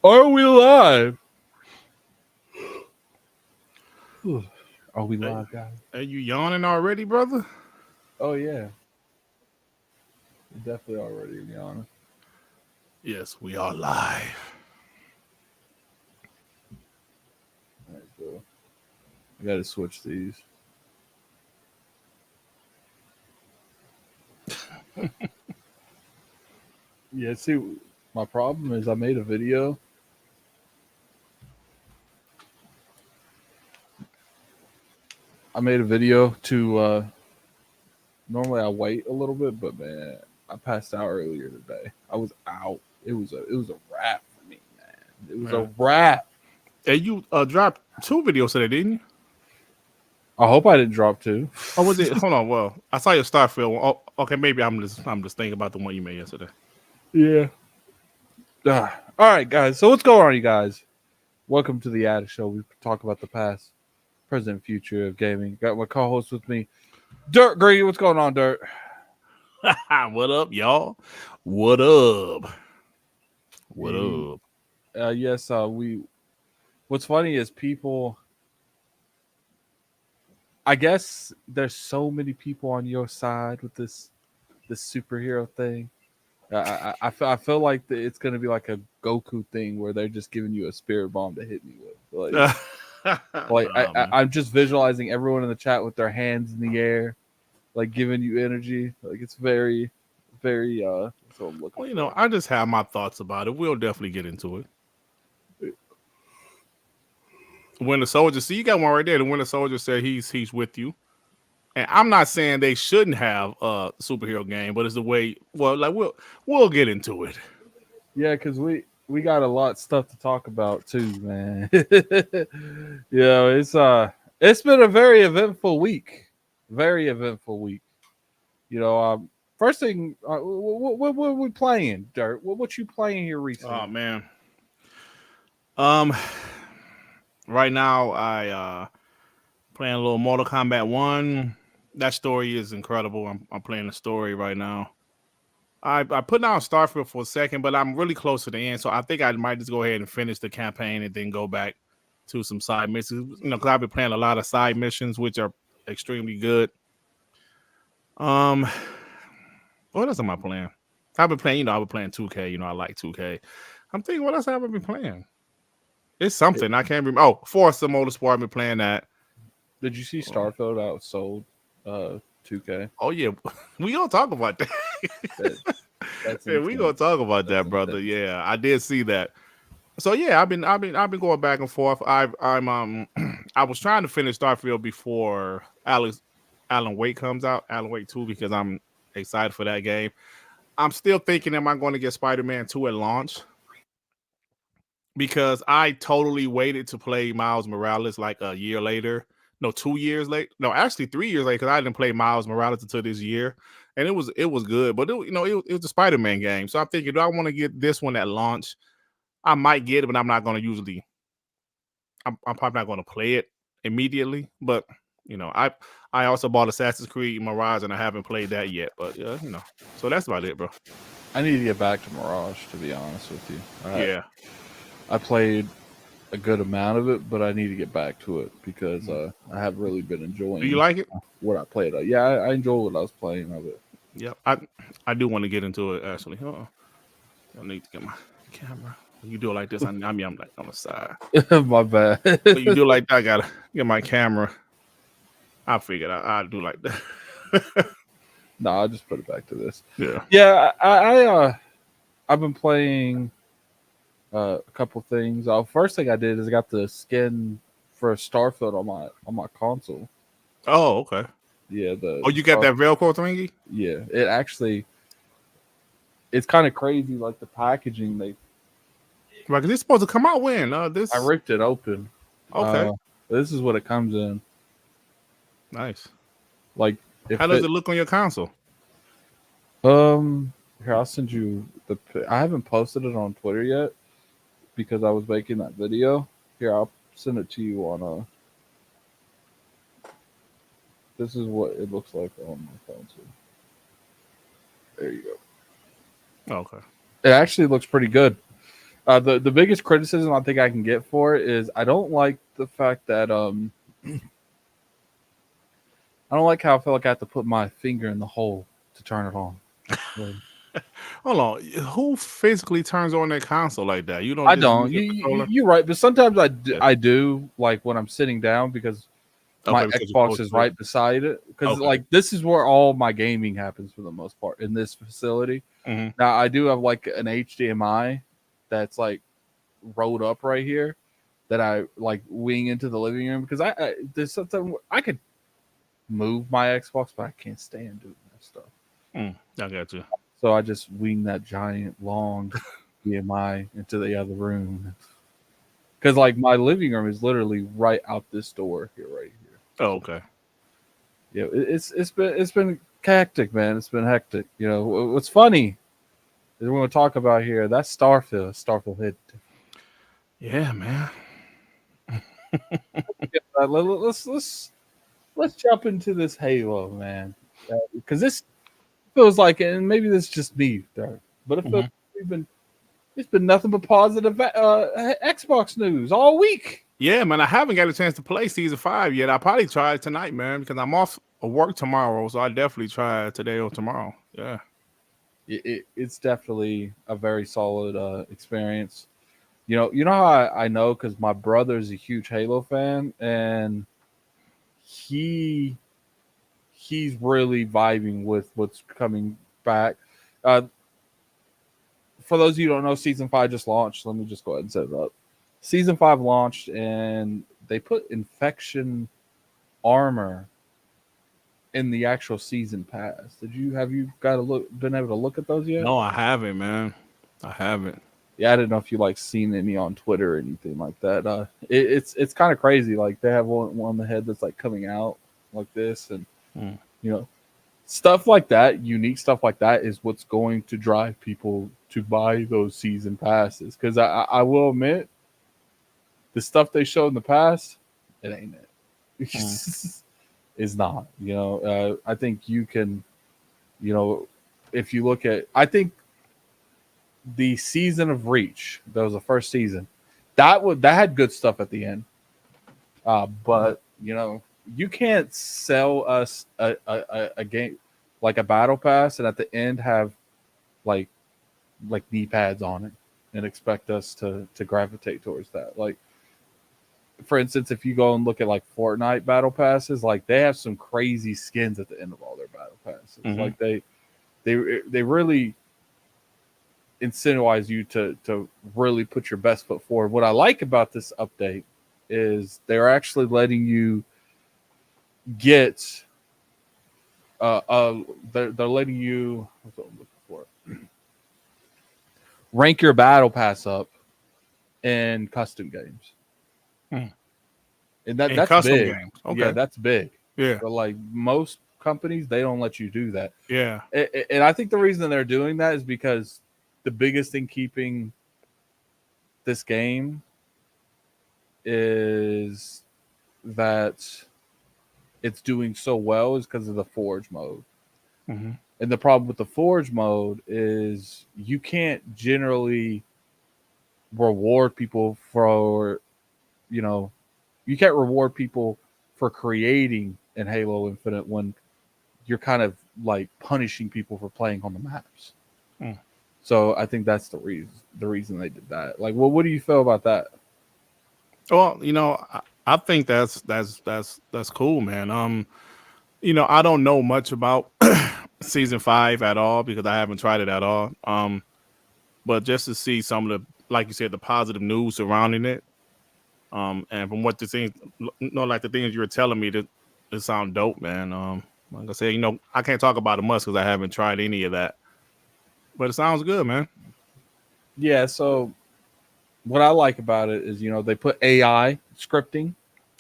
Are we live? Are we live, guys? Are you yawning already, brother? Oh, yeah. Definitely already, to be honest. Yes, we are live. All right, so I got to switch these. Yeah, see, my problem is I made a video. To normally I wait a little bit, but man, I passed out earlier today. I was out. It was a wrap for me, man. It was a wrap. And you dropped 2 videos today, didn't you? I hope I didn't drop 2. Or was it? Hold on. Well, I saw your Starfield one. Oh, okay, maybe I'm just thinking about the one you made yesterday. Yeah. All right, guys. So what's going on, you guys? Welcome to the Addict Show. We talk about the past, present, future of gaming. Got my co-host with me, Dirt Green. What's going on, Dirt? What up, y'all? What up? What up? Yes. We. What's funny is people. I guess there's so many people on your side with this superhero thing. I feel like it's gonna be like a Goku thing where they're just giving you a spirit bomb to hit me with. I'm just visualizing everyone in the chat with their hands in the air, like giving you energy. Like it's very, very. That's what I'm looking well, you for. know, I just have my thoughts about it. We'll definitely get into it. Winter Soldier, see, you got one right there. The Winter Soldier said he's with you. And I'm not saying they shouldn't have a superhero game, but it's the way. Well, like we'll get into it. Yeah, because we got a lot of stuff to talk about too, man. It's been a very eventful week. Very eventful week. First thing, what are we playing, Dirt? What you playing here recently? Oh man. Right now I playing a little Mortal Kombat 1. That story is incredible. I'm playing the story right now. I put down Starfield for a second, but I'm really close to the end, so I think I might just go ahead and finish the campaign and then go back to some side missions. You know, because I've been playing a lot of side missions, which are extremely good. What else am I playing? I've been playing. I've been playing 2K. I like 2K. I'm thinking, what else have I been playing? It's something I can't remember. Oh, Forza Motorsport. I've been playing that. Did you see Starfield outsold 2K? Oh yeah, we gonna talk about that. Yeah, we gonna talk about that, brother. Yeah, I did see that. So yeah, I've been going back and forth. I was trying to finish Starfield before Alan Wake comes out, Alan Wake 2, because I'm excited for that game. I'm still thinking, am I going to get Spider-Man 2 at launch? Because I totally waited to play Miles Morales like a year later. No, 2 years late. No, actually 3 years late, because I didn't play Miles Morales until this year, and it was good. But it was a Spider-Man game, so I'm thinking, do I want to get this one at launch? I might get it, but I'm not going to usually. I'm probably not going to play it immediately. But I also bought Assassin's Creed Mirage, and I haven't played that yet. But so that's about it, bro. I need to get back to Mirage, to be honest with you. Yeah, I played a good amount of it, but I need to get back to it because I have really been enjoying. Do you like it? What I played? Yeah, I enjoy what I was playing of it. Yep, I do want to get into it actually. I need to get my camera. You do it like this. I'm like on the side. My bad. So you do it like that. I gotta get my camera. I figured I'll do like that. No, I'll just put it back to this. Yeah. I've been playing a couple things. First thing I did is I got the skin for Starfield on my console. Oh, okay. Yeah. You got that Velcro thingy? Yeah. It's kind of crazy, like the packaging. Right, because it's supposed to come out when? I ripped it open. Okay. This is what it comes in. Nice. Like, how does it look on your console? Here, I'll send you I haven't posted it on Twitter yet because I was making that video. Here, I'll send it to you on this is what it looks like on my console. There you go. Okay. It actually looks pretty good. The biggest criticism I think I can get for it is I don't like the fact that I don't like how I feel like I have to put my finger in the hole to turn it on. Like, Hold on, who physically turns on that console like that? You don't I just don't. use a controller? You're right, but sometimes Yeah. I do like when I'm sitting down because my Okay, because you're Xbox close is to it. right beside it. Because Okay. like this is where all my gaming happens for the most part in this facility. Hmm. Now I do have like an HDMI that's like rolled up right here that I like wing into the living room because I there's something I could move my Xbox, but I can't stand doing that stuff. I got you. So I just wing that giant long HDMI into the other room because like my living room is literally right out this door here, right here. Oh, So okay. yeah, it's been hectic, man. It's been hectic. You know what's funny is we're gonna talk about here. That's Starfield. Starfield hit. Yeah, man. Let's jump into this Halo, man, because this feels like, and maybe this is just me, but it feels Hmm. like it's been nothing but positive Xbox news all week. Yeah, man. I haven't got a chance to play season 5 yet. I'll probably try it tonight, man, because I'm off of work tomorrow, so I definitely try it today or tomorrow. Yeah. It's definitely a very solid experience. You know how I know because my brother's a huge Halo fan, and he he's really vibing with what's coming back. Uh, for those of you who don't know, season 5 just launched. Let me just go ahead and set it up. Season 5 launched, and they put infection armor in the actual season pass. Have you got to been able to look at those yet? No, I haven't, man. I haven't. Yeah, I didn't know if you like seen any on Twitter or anything like that. It's kind of crazy. Like they have one on the head that's like coming out like this, and Mm. you know stuff like that, unique stuff like that, is what's going to drive people to buy those season passes. Because I will admit, the stuff they showed in the past, it ain't it. Mm. It's not. I think you can. You know, if you look at, I think the season of Reach, that was the first season, that had good stuff at the end. But you can't sell us a game like a battle pass and at the end have like knee pads on it and expect us to gravitate towards that. Like for instance, if you go and look at like Fortnite battle passes, like they have some crazy skins at the end of all their battle passes. Hmm. Like they really incentivize you to really put your best foot forward. What I like about this update is they're actually letting you get uh, uh they're letting you what's what I'm looking for rank your battle pass up in custom games, Mm. and In that's custom big. games. Yeah, Okay. that's big. Yeah. But like most companies, they don't let you do that. Yeah. And I think the reason they're doing that is because the biggest thing keeping this game is that it's doing so well is because of the forge mode. Hmm. And the problem with the forge mode is you can't generally reward people for, you know, you can't reward people for creating in Halo Infinite when you're kind of like punishing people for playing on the maps. Mm. So I think that's the reason they did that. Like, well, what do you feel about that? Well, I think that's cool, man. I don't know much about season 5 at all because I haven't tried it at all. But just to see some of the, like you said, the positive news surrounding it, and from what the things, like the things you were telling me, that it sound dope, man. Like I said, I can't talk about it much because I haven't tried any of that, but it sounds good, man. Yeah. So what I like about it is they put AI scripting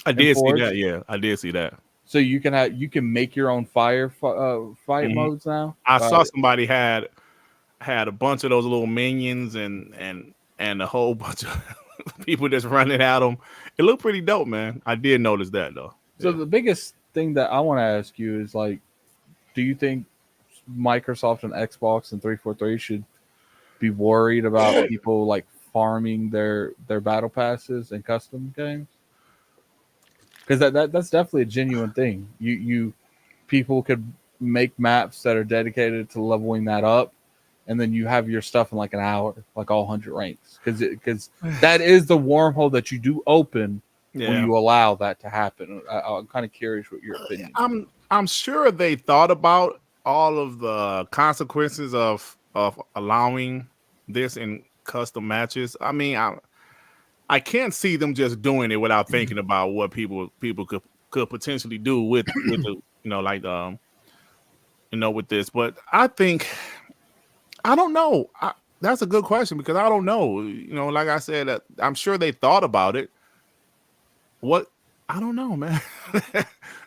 I in did see Forge, that. Yeah, I did see that. so you can make your own fight Hmm. modes now. I saw somebody had a bunch of those little minions and a whole bunch of people just running at them. It looked pretty dope, man. I did notice that though. So Yeah. the biggest thing that I want to ask you is like, do you think Microsoft and Xbox and 343 should be worried about people like farming their battle passes and custom games, because that's definitely a genuine thing. You people could make maps that are dedicated to leveling that up, and then you have your stuff in like an hour, like all 100 ranks, because that is the wormhole that you do open when Yeah. you allow that to happen. I'm kind of curious what your opinion is. I'm sure they thought about all of the consequences of allowing this in custom matches. I mean, I can't see them just doing it without thinking about what people could potentially do with the, like with this. But I think I don't know. That's a good question because I don't know. Like I said, I'm sure they thought about it. What I don't know, man.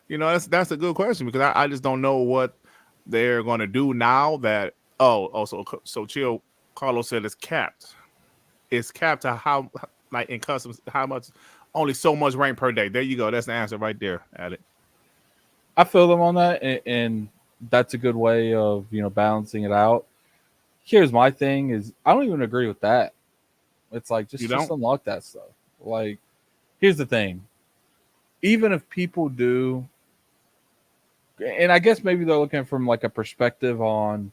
That's a good question because I just don't know what they're going to do now that. So chill. Carlos said it's capped. It's capped to how, like in customs, how much, only so much rank per day. There you go. That's the answer right there. At it. I feel them on that, and that's a good way of balancing it out. Here's my thing: is I don't even agree with that. It's like You just don't? unlock that stuff. Like, here's the thing: even if people do, and I guess maybe they're looking from like a perspective on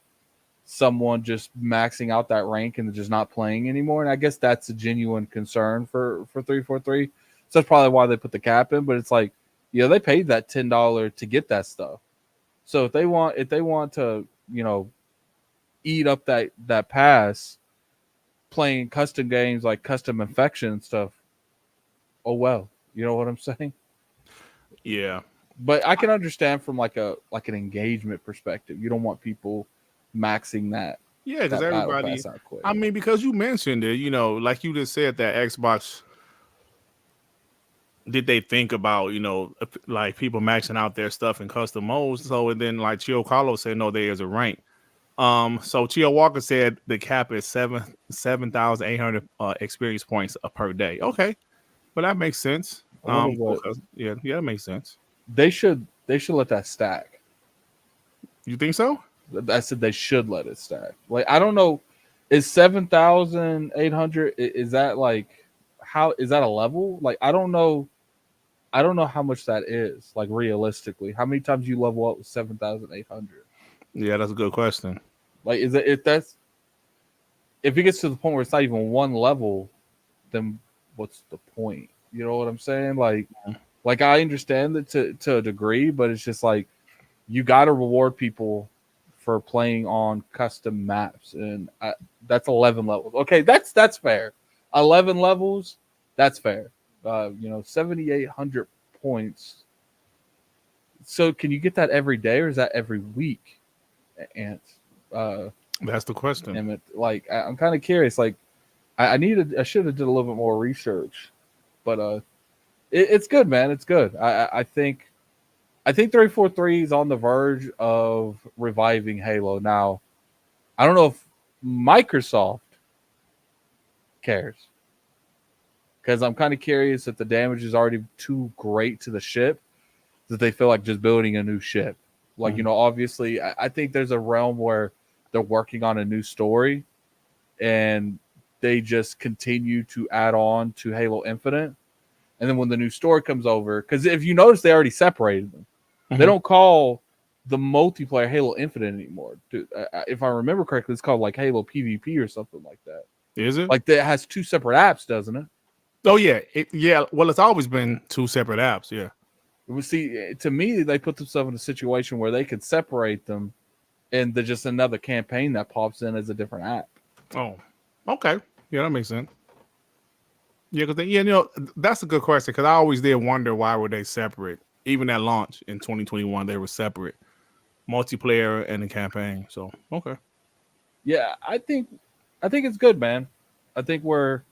someone just maxing out that rank and just not playing anymore, and I guess that's a genuine concern for 343. So that's probably why they put the cap in. But it's like, they paid that $10 to get that stuff. So if they want to eat up that pass playing custom games like custom infection and stuff, oh well, you know what I'm saying. Yeah. But I can understand from like an engagement perspective. You don't want people maxing Yeah, because that battle everybody. pass out quick. I mean, because you mentioned it, like you just said that Xbox. Did they think about like people maxing out their stuff in custom modes? So and then like Chio Carlos said, no, there is a rank. So Chio Walker said the cap is 7,800 experience points per day. Okay, but that makes sense. I wonder what Yeah, that makes sense. they should let that stack. You think so? I said they should let it stack. Like, I don't know, is 7,800, is that like, how is that a level? Like, I don't know how much that is, like, realistically. How many times you level up with 7,800? Yeah, that's a good question. Like, is it if it gets to the point where it's not even one level, then what's the point? You know what I'm saying? Like I understand it to a degree, but it's just like you got to reward people for playing on custom maps, and that's 11 levels. Okay, that's fair. 11 levels, that's fair. 7,800 points. So can you get that every day, or is that every week? And That's the question. Emmett, like, I'm kind of curious. Like, I should have did a little bit more research, but it's good, man. It's good. I think 343 is on the verge of reviving Halo. Now, I don't know if Microsoft cares, because I'm kind of curious if the damage is already too great to the ship that they feel like just building a new ship. Like, obviously, I think there's a realm where they're working on a new story and they just continue to add on to Halo Infinite. And then when the new story comes over, because if you notice, they already separated them. They don't call the multiplayer Halo Infinite anymore. Dude, if I remember correctly, it's called like Halo PvP or something like that. Is it? Like, that has two separate apps, doesn't it? Oh yeah, yeah. Well, it's always been two separate apps. Yeah. We see, to me, they put themselves in a situation where they could separate them, and there's just another campaign that pops in as a different app. Oh, okay. Yeah, that makes sense. Yeah, because that's a good question because I always did wonder why were they separate. Even at launch in 2021, they were separate, multiplayer and the campaign. So okay, Yeah, I think it's good, man. I think we're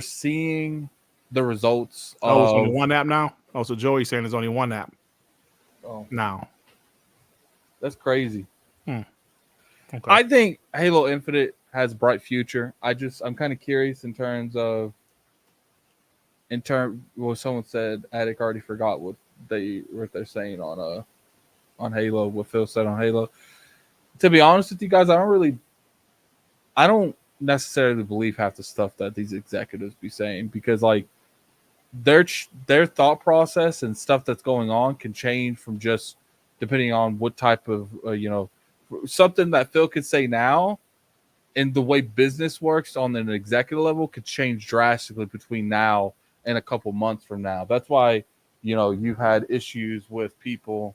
seeing the results oh, it's only of. one app now. Oh, so Joey's saying there's only one app Oh, now. that's crazy. Hmm. Okay. I think Halo Infinite has a bright future. I'm kind of curious well, someone said Addict already forgot what they're saying on Halo, what Phil said on Halo. To be honest with you guys, I don't necessarily believe half the stuff that these executives be saying, because like their thought process and stuff that's going on can change from just depending on what type of something that Phil could say now and the way business works on an executive level could change drastically between now and a couple months from now. That's why you've had issues with people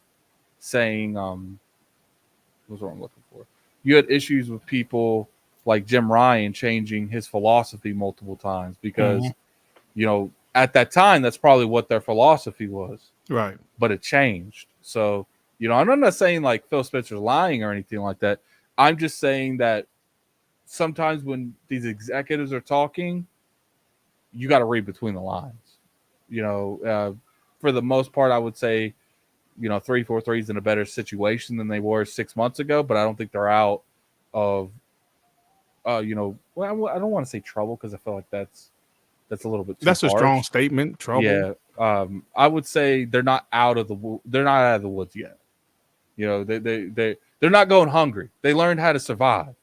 saying what's what I'm looking for. You had issues with people like Jim Ryan changing his philosophy multiple times because at that time that's probably what their philosophy was, right? But it changed. So I'm not saying like Phil Spencer's lying or anything like that. I'm just saying that sometimes when these executives are talking, you got to read between the lines. For the most part, I would say 343 is in a better situation than they were 6 months ago, but I don't think they're out of well, I don't want to say trouble because I feel like that's a little bit too That's harsh. A strong statement. Trouble. Yeah. I would say they're not out of the woods yet. They're not going hungry. They learned how to survive.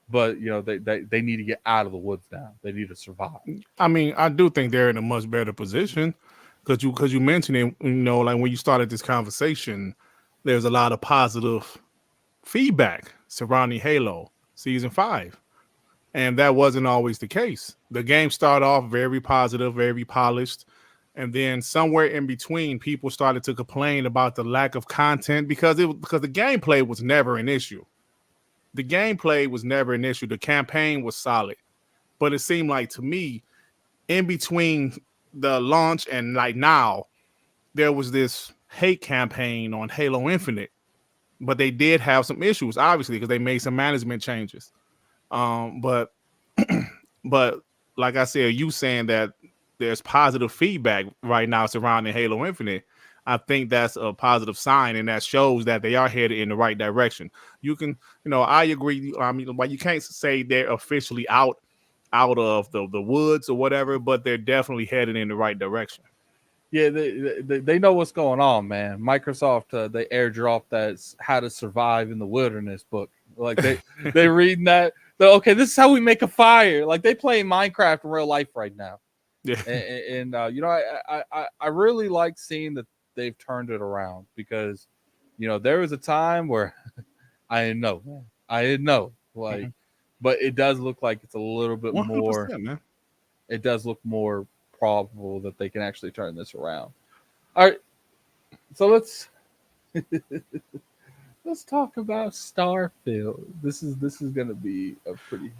But they need to get out of the woods now. They need to survive. I mean, I do think they're in a much better position because you mentioned it. Like when you started this conversation, there's a lot of positive feedback surrounding Halo Season 5, and that wasn't always the case. The game started off very positive, very polished, and then somewhere in between, people started to complain about the lack of content because the gameplay was never an issue. The gameplay was never an issue. The campaign was solid. But it seemed like to me, in between the launch and like now, there was this hate campaign on Halo Infinite. But they did have some issues, obviously, because they made some management changes. But but like I said, you saying that there's positive feedback right now surrounding Halo Infinite, I think that's a positive sign, and that shows that they are headed in the right direction. You can, I agree. I mean, you can't say they're officially out of the woods or whatever, but they're definitely headed in the right direction. Yeah, they know what's going on, man. Microsoft they airdropped that How to Survive in the Wilderness book. Like they reading that. Okay, this is how we make a fire. Like they play Minecraft in real life right now. Yeah, and I really like seeing that they've turned it around because there was a time where I didn't know, man. I didn't know, like, but it does look like it's a little bit 100%, more. man. It does look more probable that they can actually turn this around. All right, so let's talk about Starfield. This is going to be a pretty.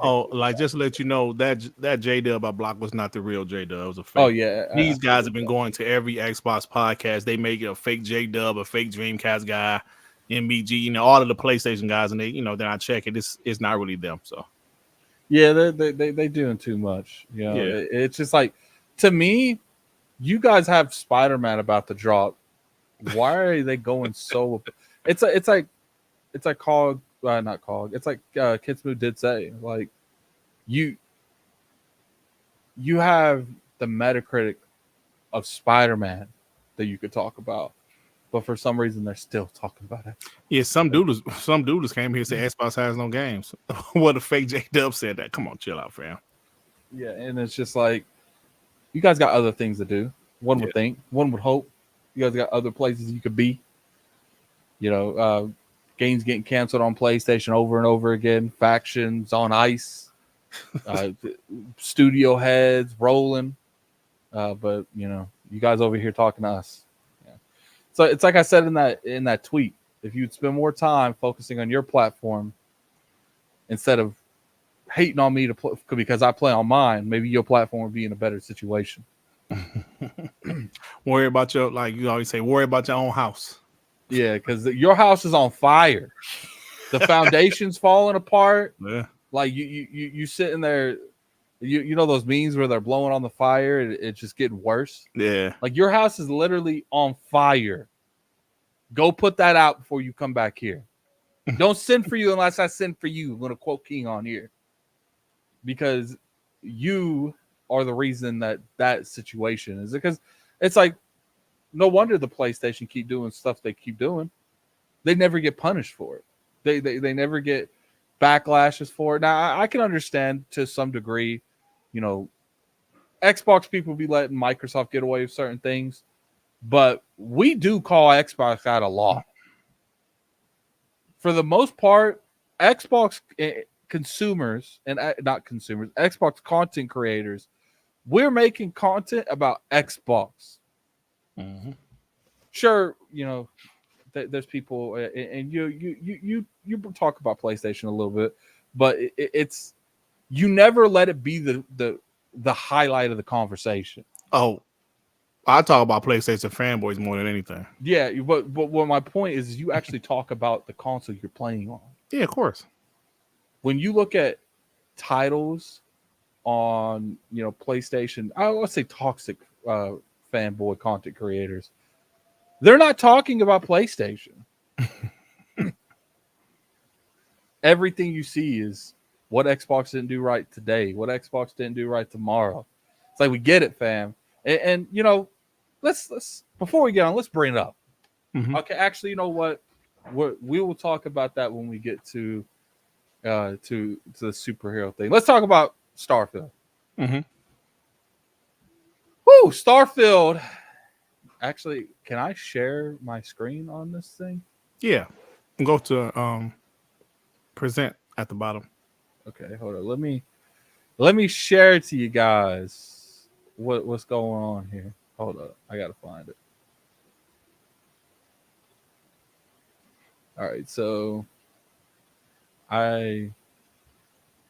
Just to let you know that J Dub I blocked was not the real J Dub. It was a fake. Oh yeah, these guys have been going to every Xbox podcast. They make it a fake J Dub, a fake Dreamcast guy, MBG. All of the PlayStation guys, and they, then I check it. It's not really them. So yeah, they doing too much. Yeah. It's just like, to me, you guys have Spider-Man about to drop. Why are they going so? It's like Cog, not Cog. It's like Kitsmu did say, like you have the Metacritic of Spider-Man that you could talk about, but for some reason they're still talking about it. Yeah, some dudes came here and said Xbox has no games. What a fake J Dub said that. Come on, chill out, fam. Yeah, and it's just like, you guys got other things to do. One would think, one would hope. You guys got other places you could be. Games getting canceled on PlayStation over and over again. Factions on ice. Studio heads rolling. But you guys over here talking to us. Yeah. So it's like I said in that tweet. If you'd spend more time focusing on your platform instead of hating on me because I play on mine, maybe your platform would be in a better situation. Worry about your, like you always say, worry about your own house. Yeah, because your house is on fire. The foundation's falling apart. Yeah. Like you sitting there, you know those memes where they're blowing on the fire and it's just getting worse. Yeah. Like your house is literally on fire. Go put that out before you come back here. Don't send for you unless I send for you. I'm going to quote King on here. Because you are the reason that situation is, because it's like, no wonder the PlayStation keep doing stuff they keep doing. They never get punished for it. They never get backlashes for it. Now I can understand to some degree, you know, Xbox people be letting Microsoft get away with certain things, but we do call Xbox out a lot. For the most part, Xbox consumers and not consumers, Xbox content creators, we're making content about Xbox. Mm-hmm. Sure, you know, there's people, and you talk about PlayStation a little bit, but it's you never let it be the highlight of the conversation. Oh, I talk about PlayStation fanboys more than anything. Yeah, but what my point is you actually talk about the console you're playing on. Yeah, of course. When you look at titles on PlayStation, I would say toxic fanboy content creators, they're not talking about PlayStation. Everything you see is what Xbox didn't do right today, what Xbox didn't do right tomorrow. It's like we get it, fam. And let's before we get on, let's bring it up. Mm-hmm. Okay, actually, you know what? We will talk about that when we get to the superhero thing. Let's talk about Starfield. Mm-hmm. Woo, Starfield. Actually, can I share my screen on this thing? Yeah. Go to present at the bottom. Okay, hold on. Let me share it to you guys what's going on here. Hold up. I gotta find it. All right, so okay,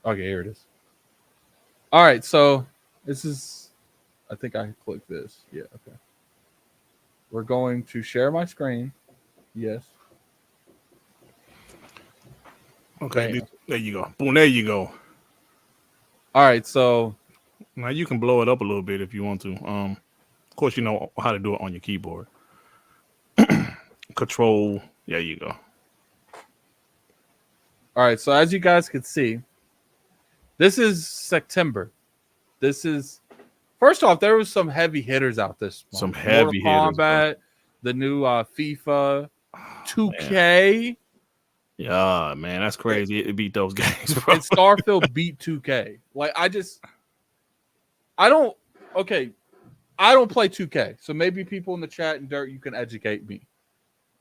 here it is. All right, so this is I think I click this. Yeah, okay. We're going to share my screen. Yes. Okay, Bam. there you go. Boom, there you go. All right, so Now you can blow it up a little bit if you want to. Of course, you know how to do it on your keyboard. Control. There you go. all right, so as you guys can see, this is September. This is first off, there was some heavy hitters out this month. Some heavy Mortal hitters, bro. Kombat, the new FIFA, Man. 2K, Yeah, man, that's crazy. It beat those games, bro. and Starfield beat 2K. Like I don't okay, I don't play 2K. So maybe people in the chat and Dirt, you can educate me.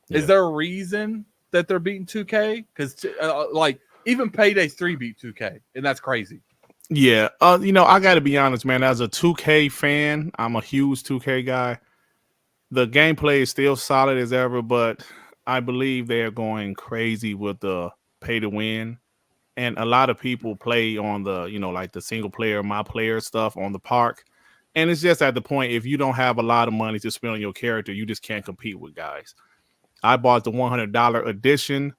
Yeah. Is there a reason that they're beating 2K? Because like even Payday 3 beat 2K, and that's crazy. Yeah, I got to be honest, man. As a 2K fan, I'm a huge 2K guy. The gameplay is still solid as ever, but I believe they're going crazy with the pay to win. And a lot of people play on the, like the single player, my player stuff on the park. And it's just at the point, if you don't have a lot of money to spend on your character, you just can't compete with guys. I bought the $100 edition.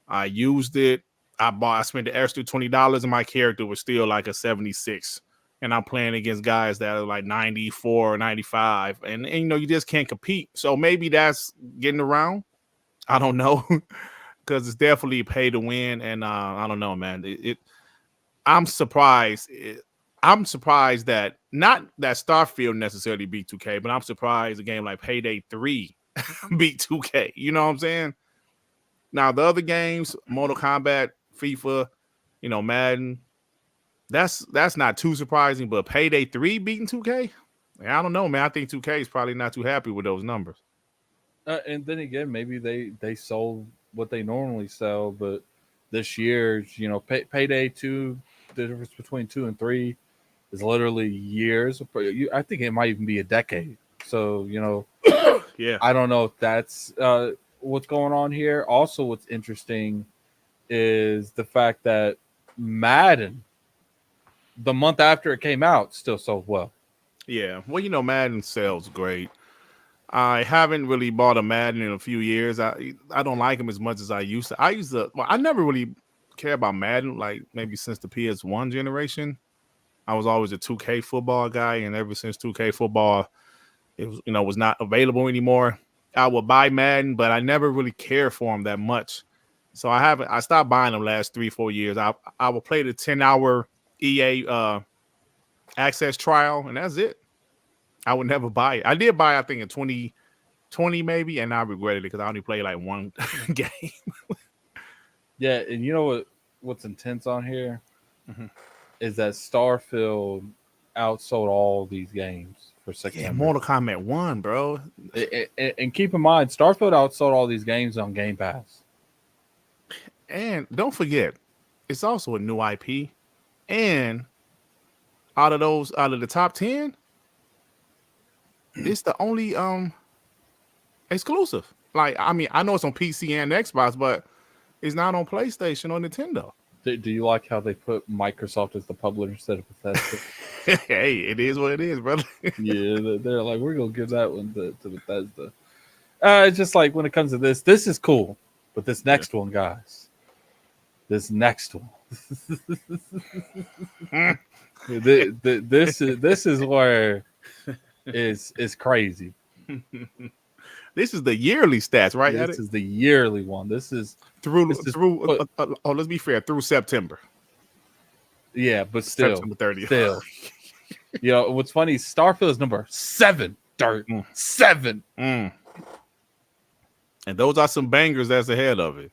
I used it. I spent the extra $20 and my character was still like a 76. And I'm playing against guys that are like 94 or 95. And you just can't compete. So maybe that's getting around. I don't know. Because it's definitely pay to win. And I don't know, man. I'm surprised. I'm surprised that not that Starfield necessarily beat 2K, but I'm surprised a game like Payday 3 beat 2K. You know what I'm saying? Now the other games, Mortal Kombat, FIFA, Madden, that's not too surprising. But Payday 3 beating 2K, I don't know, man. I think 2K is probably not too happy with those numbers. And then again, maybe they sold what they normally sell, but this year, Payday 2, the difference between 2 and 3 is literally years. I think it might even be a decade. So Yeah, I don't know if that's what's going on here. Also, what's interesting is the fact that Madden, the month after it came out, still sold well. yeah. Well, Madden sells great. I haven't really bought a Madden in a few years. I don't like them as much as I used to. I never really care about Madden, like maybe since the PS1 generation. I was always a 2K football guy, and ever since 2K football, it was not available anymore. I would buy Madden, but I never really cared for them that much. So I stopped buying them last 3-4 years. I will play the 10-hour EA access trial, and that's it. I would never buy it. I did buy, I think, in 2020 maybe, and I regretted it because I only played like one game. Yeah, and you know what's intense on here Mhm. is that Starfield outsold all these games for Yeah, September. Mortal Kombat 1, bro. And keep in mind, Starfield outsold all these games on Game Pass. And don't forget, it's also a new IP. And out of the top 10, it's the only exclusive. Like, I mean, I know it's on PC and Xbox, but it's not on PlayStation or Nintendo. Do you like how they put Microsoft as the publisher instead of Bethesda? Hey, it is what it is, brother. Yeah, they're like, we're gonna give that one to Bethesda. It's just like when it comes to this is cool, but this Yeah. next one, guys, this next one, this is where is crazy. This is the yearly stats, right? This Addict? is the yearly one. This is put, Oh, let's be fair, through September, yeah, but September 30th. still, what's funny? Starfield is number 7. Dirt Mm. 7. Mm. And those are some bangers that's ahead of it.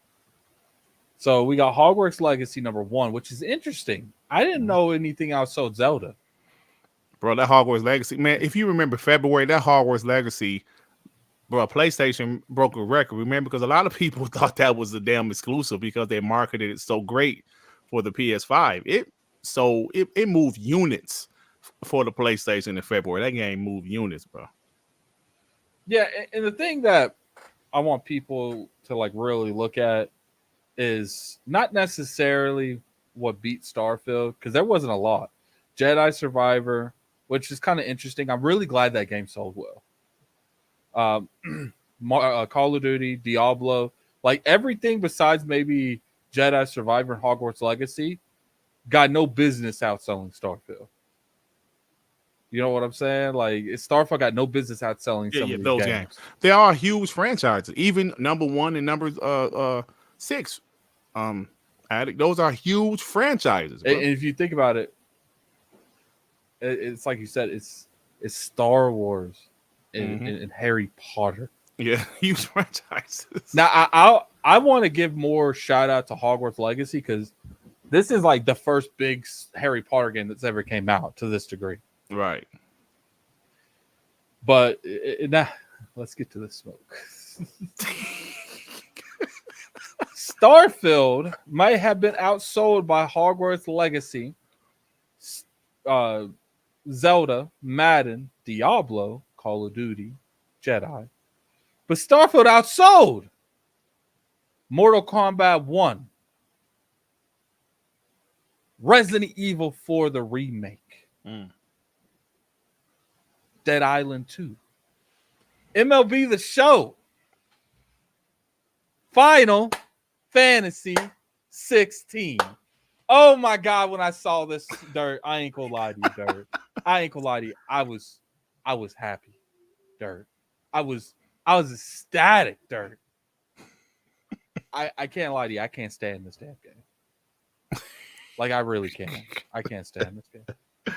So we got Hogwarts Legacy number 1, which is interesting. I didn't know anything outside Zelda. Bro, that Hogwarts Legacy, man, if you remember February, that Hogwarts Legacy, bro, PlayStation broke a record. Remember, because a lot of people thought that was a damn exclusive because they marketed it so great for the PS5. It moved units for the PlayStation in February. That game moved units, bro. Yeah, and the thing that I want people to like really look at is not necessarily what beat Starfield, because there wasn't a lot. Jedi Survivor, which is kind of interesting. I'm really glad that game sold well. Call of Duty, Diablo, like everything besides maybe Jedi Survivor and Hogwarts Legacy got no business outselling Starfield. You know what I'm saying? Like Starfield got no business outselling some of these those games. They are huge franchises. Even number 1 and number 6. Addict, those are huge franchises. Bro. And if you think about it, it's like you said, it's Star Wars and Harry Potter. Yeah, huge franchises. Now I want to give more shout out to Hogwarts Legacy because this is like the first big Harry Potter game that's ever came out to this degree. Right. But now let's get to the smoke. Starfield might have been outsold by Hogwarts Legacy, Zelda, Madden, Diablo, Call of Duty, Jedi. But Starfield outsold Mortal Kombat 1, Resident Evil 4 the remake, Dead Island 2, MLB The Show, Final Fantasy 16. Oh my God, when I saw this, Dirt, I ain't gonna lie to you, Dirt. I ain't gonna lie to you. I was happy, Dirt. I was ecstatic, Dirt. I can't lie to you. I can't stand this damn game. Like, I really can't. I can't stand this game.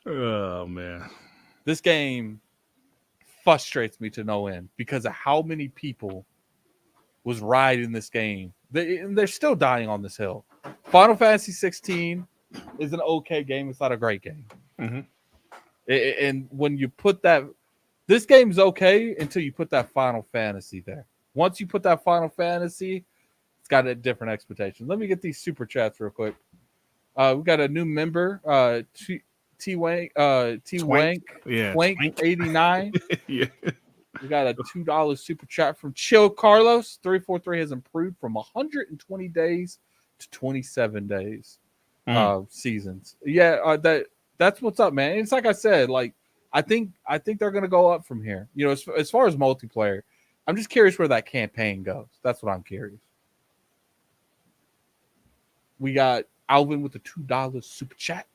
Oh, man. This game frustrates me to no end because of how many people was riding this game. They're still dying on this hill. Final Fantasy 16 is an okay game. It's not a great game. Mm-hmm. And when you put that, this game's okay until you put that Final Fantasy there. Once you put that Final Fantasy, it's got a different expectation. Let me get these super chats real quick. We got a new member, T Wank, Yeah, Wank 89. Yeah. We got a $2 super chat from Chill Carlos. 343 has improved from 120 days to 27 days seasons. Yeah, that's what's up, man. It's like I said, like I think they're gonna go up from here. You know, as far as multiplayer, I'm just curious where that campaign goes. That's what I'm curious. We got Alvin with the $2 super chat.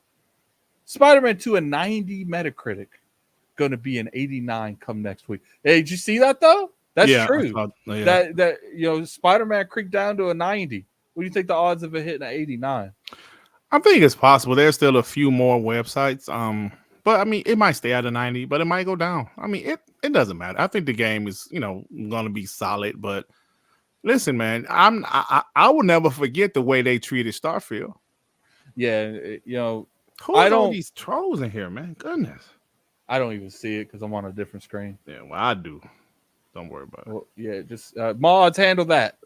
Spider-Man 2 a 90 Metacritic. Going to be an 89 come next week. Hey, did you see that though? That's true. That Spider-Man creeped down to a 90. What do you think the odds of it hitting an 89? I think it's possible. There's still a few more websites. But I mean, it might stay at a 90, but it might go down. I mean, it doesn't matter. I think the game is, going to be solid, but Listen, man, I will never forget the way they treated Starfield. Yeah, Who I is all don't these trolls in here, man? Goodness. I don't even see it because I'm on a different screen. Yeah, well, I do. Don't worry about it. Well, yeah, just mods handle that.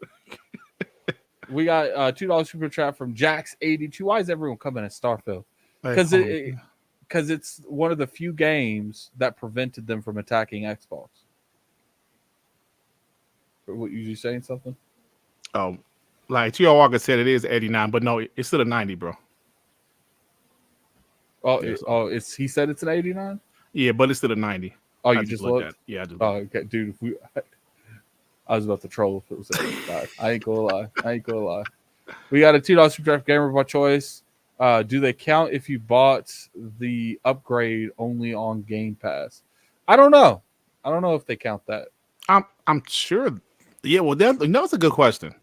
We got $2 super chat from Jax82. Why is everyone coming at Starfield? Hey, Because hold on. it's one of the few games that prevented them from attacking Xbox. What you saying something? Oh, like T.R. Walker said, it is 89, but no, it's still a 90, bro. Oh, Yeah, so, it's he said it's an 89. yeah, but it's still a 90. Oh, I you just just looked at looked. it. Yeah, I just Oh, looked. okay, dude. I was about to troll if it was an 85. I ain't gonna lie. We got a $2 super draft gamer by choice. Do they count if you bought the upgrade only on Game Pass? I don't know. I don't know if they count that. I'm sure. Yeah, well, that's a good question.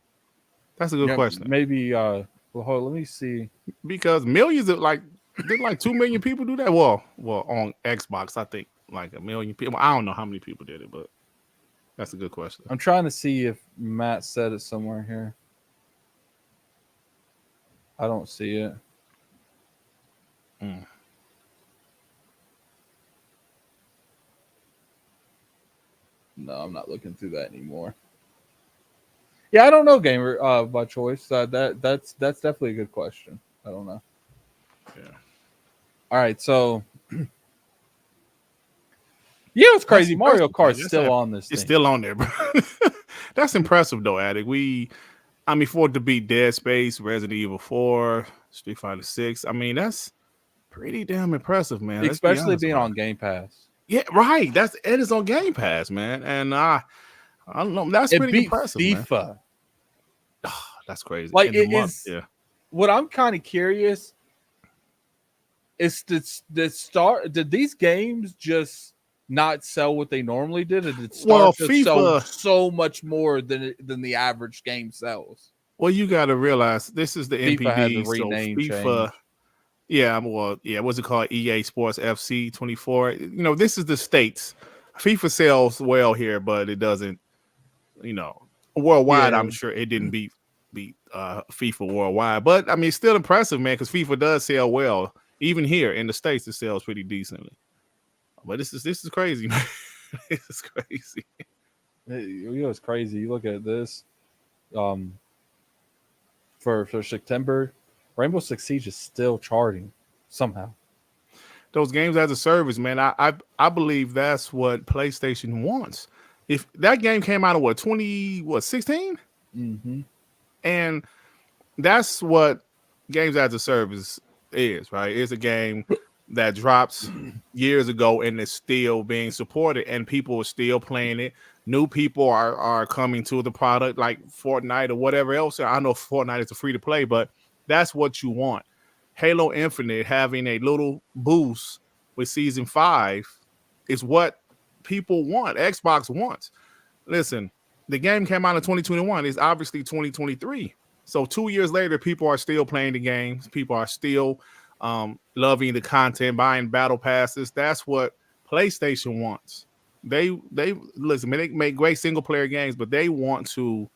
That's a good Yeah, question maybe. Well, hold on, let me see. because millions of did like 2 million people do that? Well, on Xbox, I think like a million people. I don't know how many people did it, but that's a good question. I'm trying to see if Matt said it somewhere here. I don't see it. Mm. No, I'm not looking through that anymore. Yeah, I don't know, gamer by choice. That's definitely a good question. I don't know. Yeah, All right, so it's that's crazy. Mario impressive, man. Kart's still on this It's thing. still on there, bro. That's impressive, though, Addict. I mean, for it to beat Dead Space, Resident Evil 4, Street Fighter 6, I mean, that's pretty damn impressive, man. Let's be Especially honest being about on it. Game Pass. Yeah, right. It is on Game Pass, man. And I don't know. That's It pretty beat impressive, man. FIFA. That's crazy. Like In the it month, is. yeah. What I'm kind of curious is the start. Did these games just not sell what they normally did, or did Well, Starfield sell FIFA. so much more than the average game sells? Well, you got to realize this is the FIFA had the NPD, so rename FIFA. change. Yeah, well, yeah. What's it called? EA Sports FC 24. This is the states. FIFA sells well here, but it doesn't. You know, worldwide. Yeah, I'm sure it didn't beat FIFA worldwide, but I mean, it's still impressive, man. Because FIFA does sell well, even here in the states. It sells pretty decently. But this is crazy, man. This is crazy. it's crazy. You look at this. Um, for September, Rainbow Six Siege is still charting somehow. Those games as a service, man. I believe that's what PlayStation wants. If that game came out of 16, Mm-hmm. and that's what games as a service is, right? It's a game that drops years ago and is still being supported, and people are still playing it. New people are coming to the product, like Fortnite or whatever else. I know Fortnite is a free to play, but that's what you want. Halo Infinite having a little boost with season 5 is what people want. Xbox wants. Listen, the game came out in 2021. It's obviously 2023. So 2 years later, people are still playing the games. People are still loving the content, buying battle passes. That's what PlayStation wants. They listen, man, they make great single player games, but they want to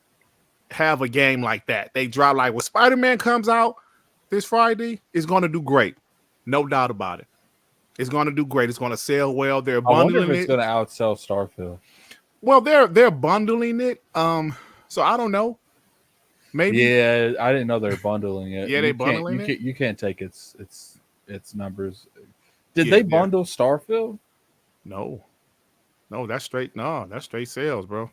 have a game like that. They drop like when Spider-Man comes out this Friday, it's going to do great. No doubt about it. It's going to do great. It's going to sell well. They're I wonder if bundling it's it. going to outsell Starfield. Well, they're bundling it. So I don't know. Maybe. Yeah, I didn't know they're bundling it. Yeah, they bundling it. You can't take its numbers. Did Yeah, they yeah. bundle Starfield? No, that's straight. No, that's straight sales, bro.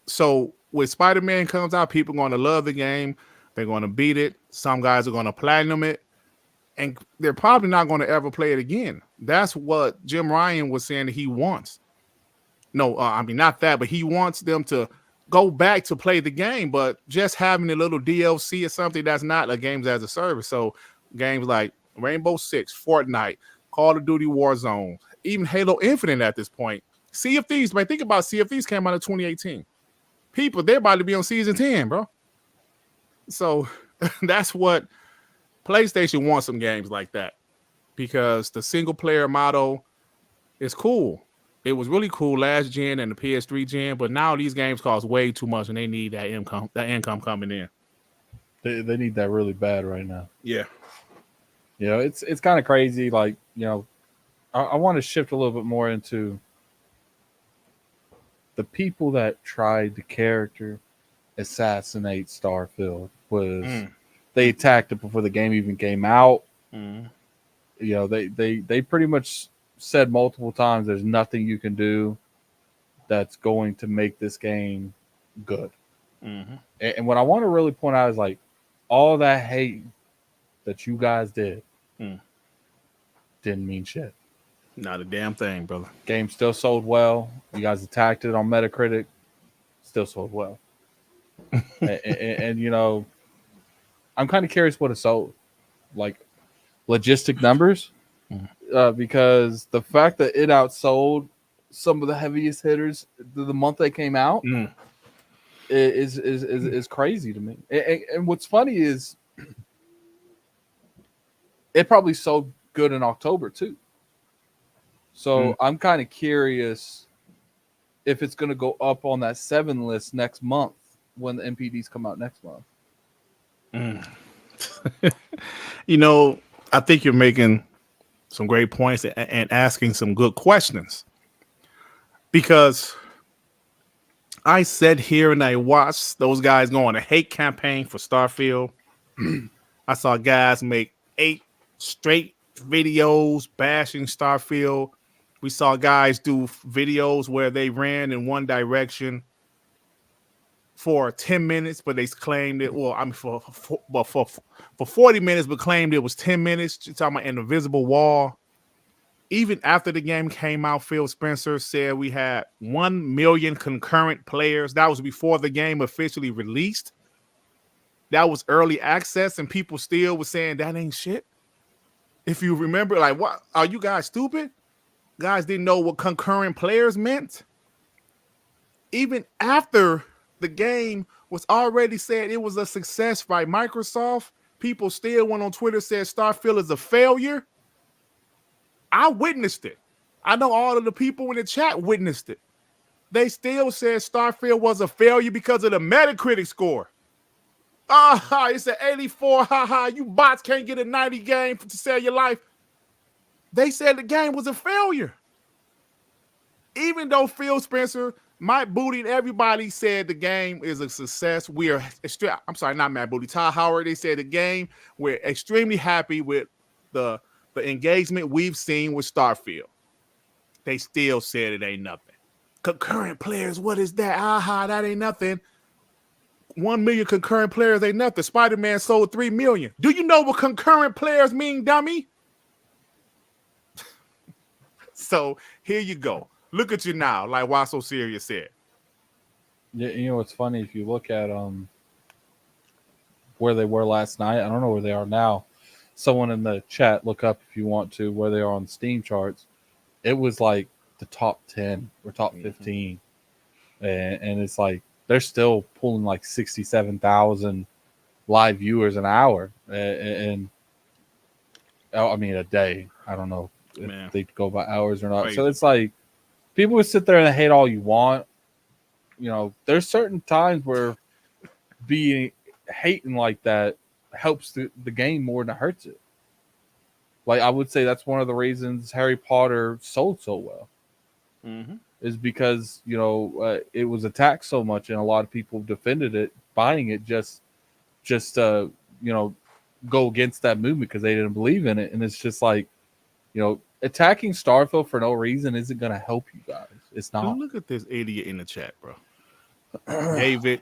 So when Spider-Man comes out, people are going to love the game. They're going to beat it. Some guys are going to platinum it, and they're probably not going to ever play it again. That's what Jim Ryan was saying that he wants. No, I mean not that, but he wants them to go back to play the game, but just having a little DLC or something that's not a games as a service. So games like Rainbow Six, Fortnite, Call of Duty Warzone, even Halo Infinite at this point. Sea of Thieves, man, think about Sea of Thieves came out in 2018. People, they're about to be on season 10, bro. So that's what PlayStation wants, some games like that, because the single player model is cool. It was really cool last gen and the PS3 gen, but now these games cost way too much, and they need that income. That income coming in. They need that really bad right now. Yeah. It's kind of crazy. Like, I want to shift a little bit more into the people that tried to character assassinate Starfield. Was they attacked it before the game even came out? They pretty much said multiple times there's nothing you can do that's going to make this game good. And what I want to really point out is like all that hate that you guys did didn't mean shit. Not a damn thing, brother. Game still sold well. You guys attacked it on Metacritic, still sold well. and I'm kind of curious what it sold, like logistic numbers, because the fact that it outsold some of the heaviest hitters the month they came out is crazy to me. And what's funny is it probably sold good in October too. So I'm kind of curious if it's going to go up on that 7 list next month when the NPDs come out next month. I think you're making some great points and asking some good questions, because I sat here and I watched those guys go on a hate campaign for Starfield. I saw guys make 8 straight videos bashing Starfield. We saw guys do videos where they ran in one direction for 10 minutes, but they claimed it. Well, I mean, for 40 minutes, but claimed it was 10 minutes. You're talking about an invisible wall. Even after the game came out, Phil Spencer said we had 1 million concurrent players. That was before the game officially released. That was early access, and people still were saying that ain't shit. If you remember, like, what are you guys stupid? Guys didn't know what concurrent players meant. Even after the game was already said it was a success by Microsoft, people still went on Twitter, said Starfield is a failure. I witnessed it. I know all of the people in the chat witnessed it. They still said Starfield was a failure because of the Metacritic score. It's an 84. You bots can't get a 90 game to sell your life. They said the game was a failure. Even though Phil Spencer, Matt Booty, and everybody said the game is a success. I'm sorry, not Matt Booty, Ty Howard, they said the game, we're extremely happy with the engagement we've seen with Starfield. They still said it ain't nothing. Concurrent players, what is that? That ain't nothing. 1 million concurrent players ain't nothing. Spider-Man sold 3 million. Do you know what concurrent players mean, dummy? So here you go. Look at you now, like Why So Serious said. Yeah, what's funny, if you look at where they were last night, I don't know where they are now. Someone in the chat, look up if you want to, where they are on the Steam charts. It was like the top 10 or top 15. And it's like they're still pulling like 67,000 live viewers an hour. And I mean, a day. I don't know if they go by hours or not. Crazy. So it's like people would sit there and hate all you want. There's certain times where hating like that helps the game more than it hurts it. Like, I would say that's one of the reasons Harry Potter sold so well. Is because it was attacked so much, and a lot of people defended it, buying it just go against that movement because they didn't believe in it. And it's just like, attacking Starfield for no reason isn't going to help you guys. It's not. Dude, look at this idiot in the chat, bro. David,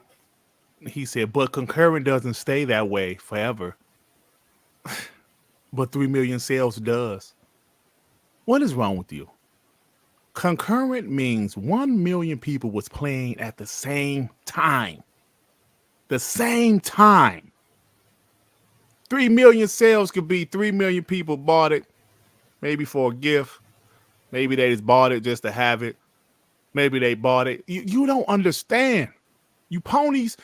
he said, but concurrent doesn't stay that way forever. But 3 million sales does. What is wrong with you? Concurrent means 1 million people was playing at the same time. The same time. 3 million sales could be 3 million people bought it, maybe for a gift. Maybe they just bought it just to have it. Maybe they bought it. You don't understand. You ponies,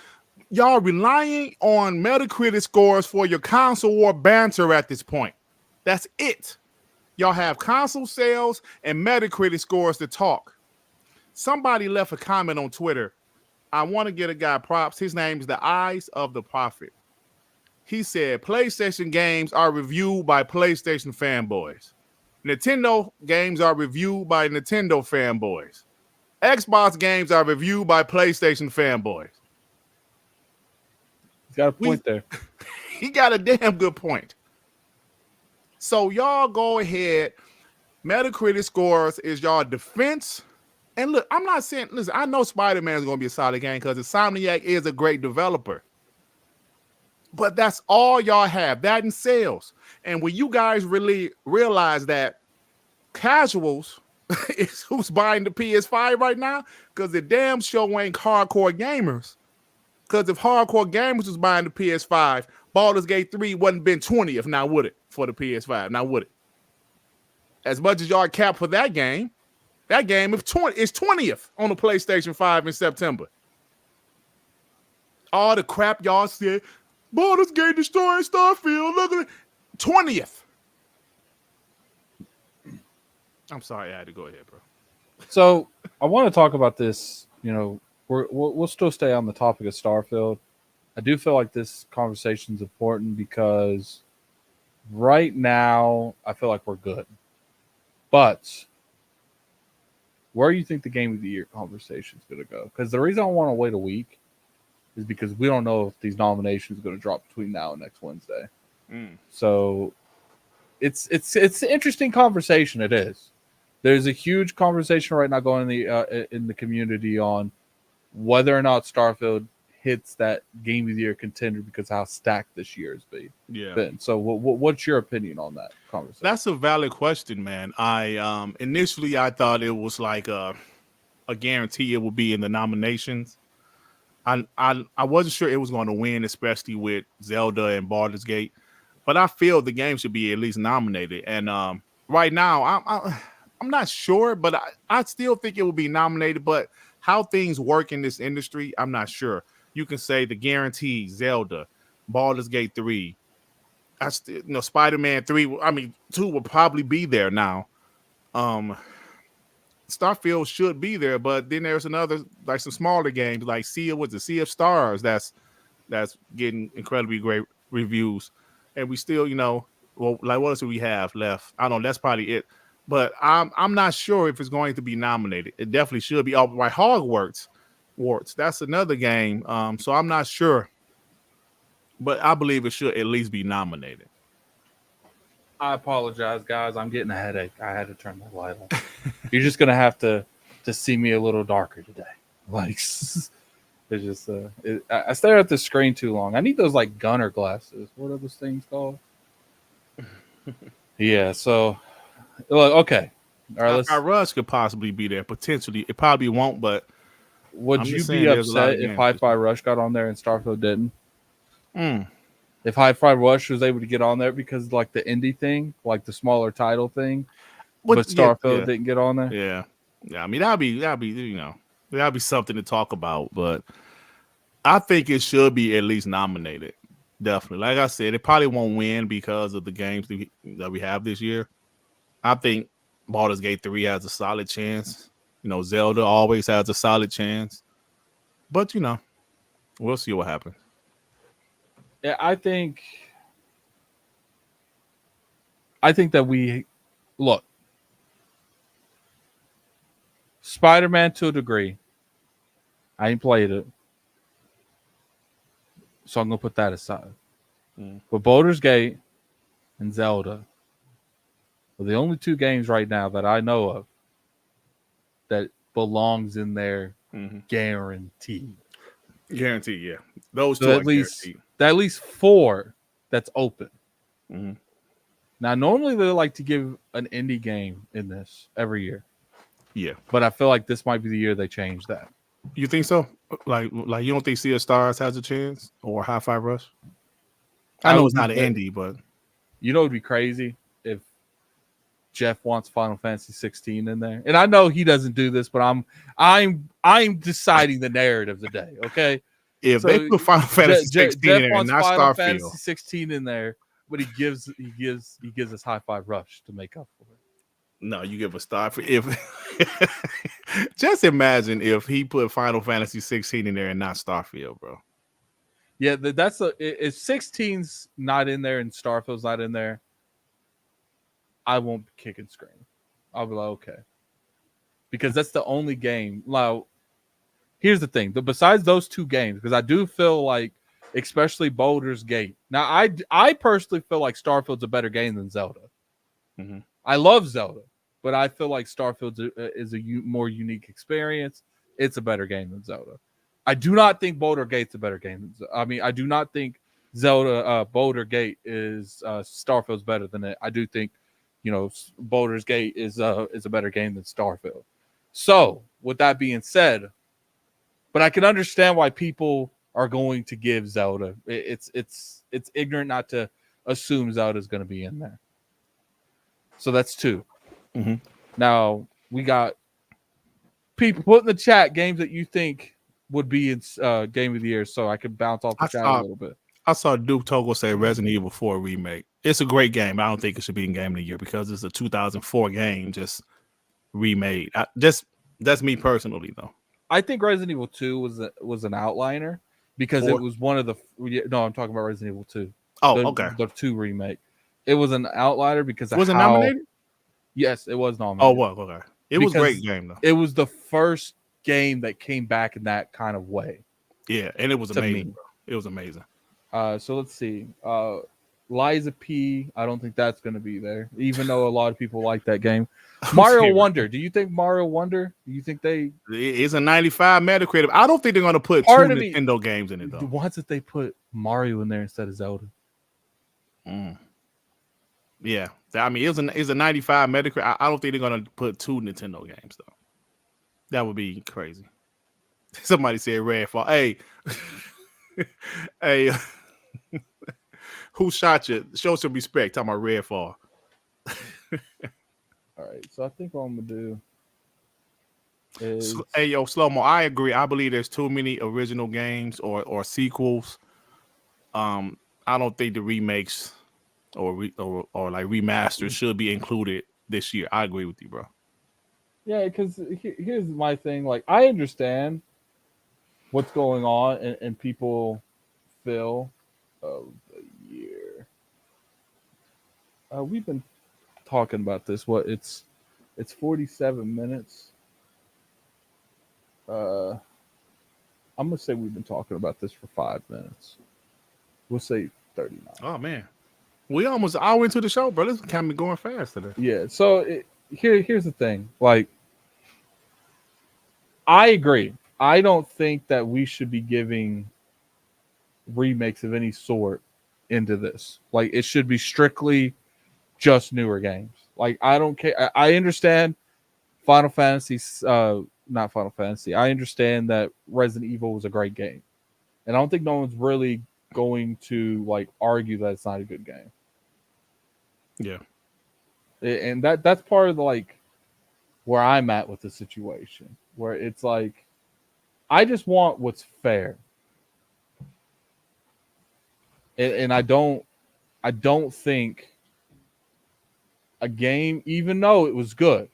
y'all relying on Metacritic scores for your console war banter at this point. That's it. Y'all have console sales and Metacritic scores to talk. Somebody left a comment on Twitter. I want to get a guy props. His name is the Eyes of the Prophet. He said PlayStation games are reviewed by PlayStation fanboys. Nintendo games are reviewed by Nintendo fanboys. Xbox games are reviewed by PlayStation fanboys. He's got a point there. He got a damn good point. So y'all go ahead. Metacritic scores is y'all defense. And look, I'm not saying, listen, I know Spider-Man is going to be a solid game because Insomniac is a great developer. But that's all y'all have, that and sales. And when you guys really realize that casuals is who's buying the PS5 right now, because the damn show ain't hardcore gamers. Because if hardcore gamers was buying the PS5, Baldur's Gate 3 wouldn't been 20th, now would it, for the PS5? Now would it? As much as y'all cap for that game is 20th on the PlayStation 5 in September. All the crap y'all said, Baldur's Gate destroying Starfield, look at it, 20th. I'm sorry, I had to go ahead, bro. So I want to talk about this. You know, we'll still stay on the topic of Starfield. I do feel like this conversation is important because right now I feel like we're good. But where do you think the Game of the Year conversation is going to go? Because the reason I want to wait a week is because we don't know if these nominations are going to drop between now and next Wednesday. So it's an interesting conversation. It is. There's a huge conversation right now going in the community on whether or not Starfield hits that Game of the Year contender because of how stacked this year has been. Yeah. So what's your opinion on that conversation? That's a valid question, man. I initially I thought it was like a guarantee it would be in the nominations. I wasn't sure it was going to win, especially with Zelda and Baldur's Gate, but I feel the game should be at least nominated. And right now, I'm not sure, but I still think it will be nominated. But how things work in this industry, I'm not sure. You can say the guarantee Zelda, Baldur's Gate 3. Spider-Man 3. 2 will probably be there now. Starfield should be there, but then there's another, like some smaller games like Sea of Stars that's getting incredibly great reviews, and we still, what else do we have left? I don't know. That's probably it. But I'm not sure if it's going to be nominated. It definitely should be. Oh, right, Hogwarts. That's another game. So I'm not sure, but I believe it should at least be nominated. I apologize, guys. I'm getting a headache. I had to turn my light on. You're just gonna have to see me a little darker today. Like it's just I stare at the screen too long. I need those like gunner glasses. What are those things called? Yeah. So, okay. All right. Our Rush could possibly be there potentially. It probably won't, but would you be upset if Hi-Fi Rush got on there and Starfield didn't? If Hi-Fi Rush was able to get on there because like the indie thing, like the smaller title thing, but Starfield didn't get on there. Yeah. I mean that'd be something to talk about. But I think it should be at least nominated. Definitely. Like I said, it probably won't win because of the games that we have this year. I think Baldur's Gate 3 has a solid chance. Zelda always has a solid chance. But we'll see what happens. Yeah, I think that we look Spider-Man to a degree. I ain't played it, so I'm gonna put that aside. But Baldur's Gate and Zelda are the only two games right now that I know of that belongs in there, guaranteed. Guaranteed, yeah. Those so two at least 4 that's open. Now, normally they like to give an indie game in this every year. Yeah, but I feel like this might be the year they change that. You think so? Like you don't think Sea of Stars has a chance or Hi-Fi Rush? I know it's not an indie, but it'd be crazy if Jeff wants Final Fantasy 16 in there. And I know he doesn't do this, but I'm deciding the narrative today. Okay, if they put Final Fantasy 16 Jeff in there, wants not Final Starfield. Fantasy 16 in there, but he gives us Hi-Fi Rush to make up for it. No, you give a star for if. Just imagine if he put Final Fantasy 16 in there and not Starfield, bro. Yeah, that's a if 16's not in there and Starfield's not in there, I won't kick and scream. I'll be like, okay, because that's the only game. Now, here's the thing: besides those two games, because I do feel like, especially Baldur's Gate. Now, I personally feel like Starfield's a better game than Zelda. Mm-hmm. I love Zelda, but I feel like Starfield is a more unique experience. It's a better game than Zelda. I do not think Boulder Gate's a better game than Zelda. I mean, I do not think Zelda Boulder Gate is Starfield's better than it. I do think, Boulder's Gate is a better game than Starfield. So, with that being said, but I can understand why people are going to give Zelda. It's ignorant not to assume Zelda's going to be in there. So that's two. Mm-hmm. Now we got people put in the chat games that you think would be in game of the year, so I can bounce off the chat a little bit. I saw Duke Togo say Resident Evil 4 remake. It's a great game. I don't think it should be in game of the year because it's a 2004 game just remade. That's me personally though. I think Resident Evil 2 was an outliner because it was one of the no, I'm talking about Resident Evil 2. Oh, okay. The 2 remake. It was an outliner because of was it nominated? Yes, it was nominated. Oh, well, okay. It was a great game though. It was the first game that came back in that kind of way. Yeah, and it was amazing. Bro. It was amazing. So let's see. Liza P. I don't think that's going to be there, even though a lot of people like that game. Mario Wonder. Do you think Mario Wonder? Do you think they? It's a 95 Metacritic. I don't think they're going to put two Nintendo games in it though. The ones that they put Mario in there instead of Zelda. Yeah, I mean it's a 95 Metacritic. I don't think they're going to put two Nintendo games though. That would be crazy. Somebody said Redfall. Hey, hey. Who shot you? Show some respect. Talking about Redfall. All right, so I think what I'm gonna do is hey yo, Slow-Mo. I agree. I believe there's too many original games or sequels. I don't think the remakes or like remasters should be included this year. I agree with you, bro. Yeah, because here's my thing. Like, I understand what's going on, and people feel of the year. We've been talking about this. What it's 47 minutes. I'm gonna say we've been talking about this for 5 minutes. We'll say 39. Oh man, we almost an hour into the show, bro. This can be going fast today. Yeah. So here's the thing. Like, I agree. I don't think that we should be giving remakes of any sort into this. Like, it should be strictly just newer games. Like, I don't care. I understand Final Fantasy, not Final Fantasy. I understand that Resident Evil was a great game, and I don't think no one's really going to like argue that it's not a good game. Yeah, and that's part of the like where I'm at with the situation, where it's like I just want what's fair, and I don't think a game, even though it was good,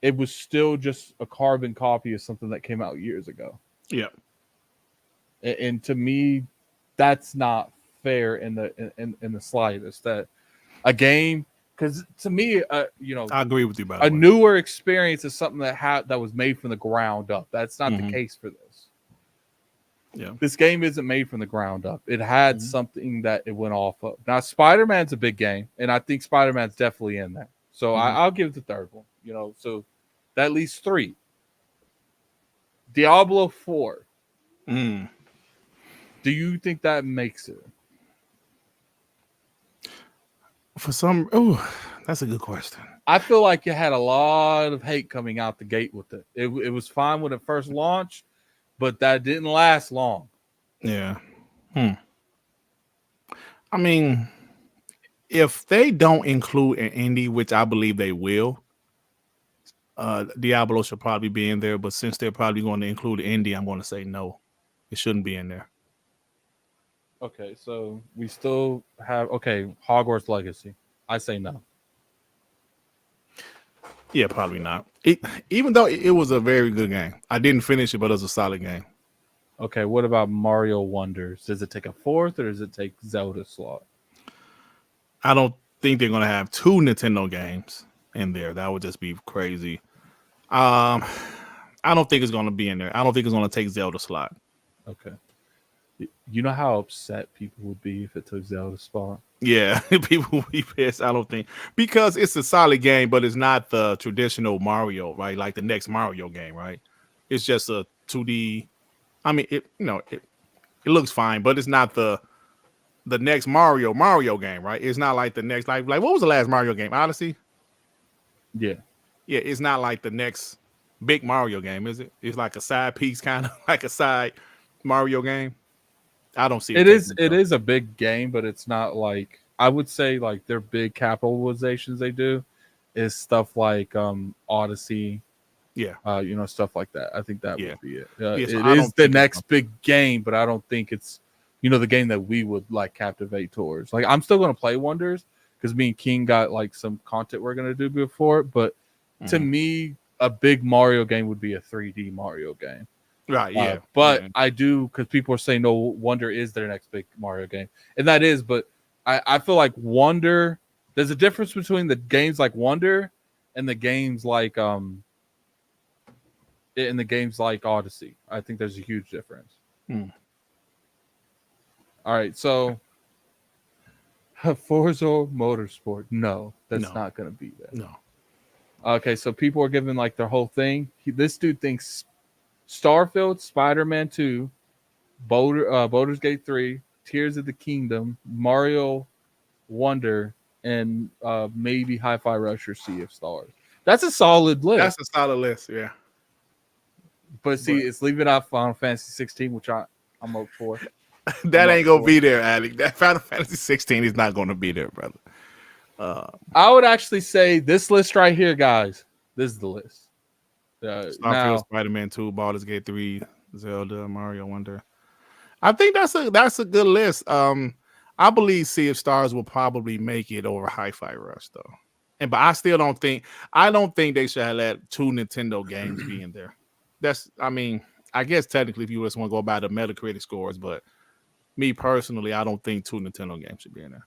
it was still just a carbon copy of something that came out years ago. Yeah. And to me, that's not fair in the slightest. That a game, because to me, I agree with you. By a newer experience is something that was made from the ground up. That's not the case for this. Yeah, this game isn't made from the ground up. It had something that it went off of. Now, Spider-Man's a big game, and I think Spider-Man's definitely in there. So I'll give it the third one. So that leaves 3. Diablo 4. Do you think that makes it? That's a good question. I feel like it had a lot of hate coming out the gate with it. It was fine when it first launched, but that didn't last long. Yeah. I mean, if they don't include an indie, which I believe they will, Diablo should probably be in there. But since they're probably going to include an indie, I'm going to say no. It shouldn't be in there. Okay, so we still have Hogwarts Legacy. I say no. Yeah, probably not. Even though it was a very good game, I didn't finish it, but it was a solid game. Okay, what about Mario Wonders? Does it take a fourth or does it take Zelda slot? I don't think they're gonna have two Nintendo games in there. That would just be crazy. Um, I don't think it's gonna be in there. I don't think it's gonna take Zelda slot. Okay. You know how upset people would be if it took Zelda spot? Yeah, people will be pissed. I don't think because it's a solid game, but it's not the traditional Mario, right? Like the next Mario game, right? It's just a 2D. I mean, it looks fine, but it's not the next Mario game, right? It's not like the next like what was the last Mario game? Odyssey? Yeah. Yeah, it's not like the next big Mario game, is it? It's like a side piece, kind of like a side Mario game. I don't see it It is taking it so. is a big game, but it's not like I would say like their big capitalizations they do is stuff like Odyssey, Yeah, stuff like that. I think that yeah, would be it. yeah. So It I is don't the think it's next big game, but I don't think it's the game that we would like captivate towards. Like I'm still gonna play Wonders because me and King got like some content we're gonna do before it, but to mhm. me, a big Mario game would be a 3D Mario game. Right. Yeah, But yeah. I do because people are saying no Wonder is their next big Mario game, and that is. But I feel like Wonder. There's a difference between the games like Wonder and the games like in the games like Odyssey. I think there's a huge difference. Mm. All right, so Forza Motorsport. No, that's No, not going to be there. no. Okay, so people are giving like their whole thing. This dude thinks Starfield, Spider-Man 2, Baldur's Gate 3, Tears of the Kingdom, Mario Wonder, and maybe Hi-Fi Rush or Sea of Stars. That's a solid That's list. a solid list. Yeah, But see, but it's leaving out Final Fantasy 16, which I'm up for. I'm that up ain't gonna for. be there, Addict. That Final Fantasy 16 is not gonna be there, brother. I would actually say this list right here, guys. This is the list. Starfield, Now, Spider-Man 2, Baldur's Gate 3, Zelda, Mario Wonder. I think that's a good list. I believe Sea of Stars will probably make it over Hi-Fi Rush though. But I don't think they should have let two Nintendo games be in there. I mean, I guess technically if you just want to go by the Metacritic scores, but me personally, I don't think two Nintendo games should be in there.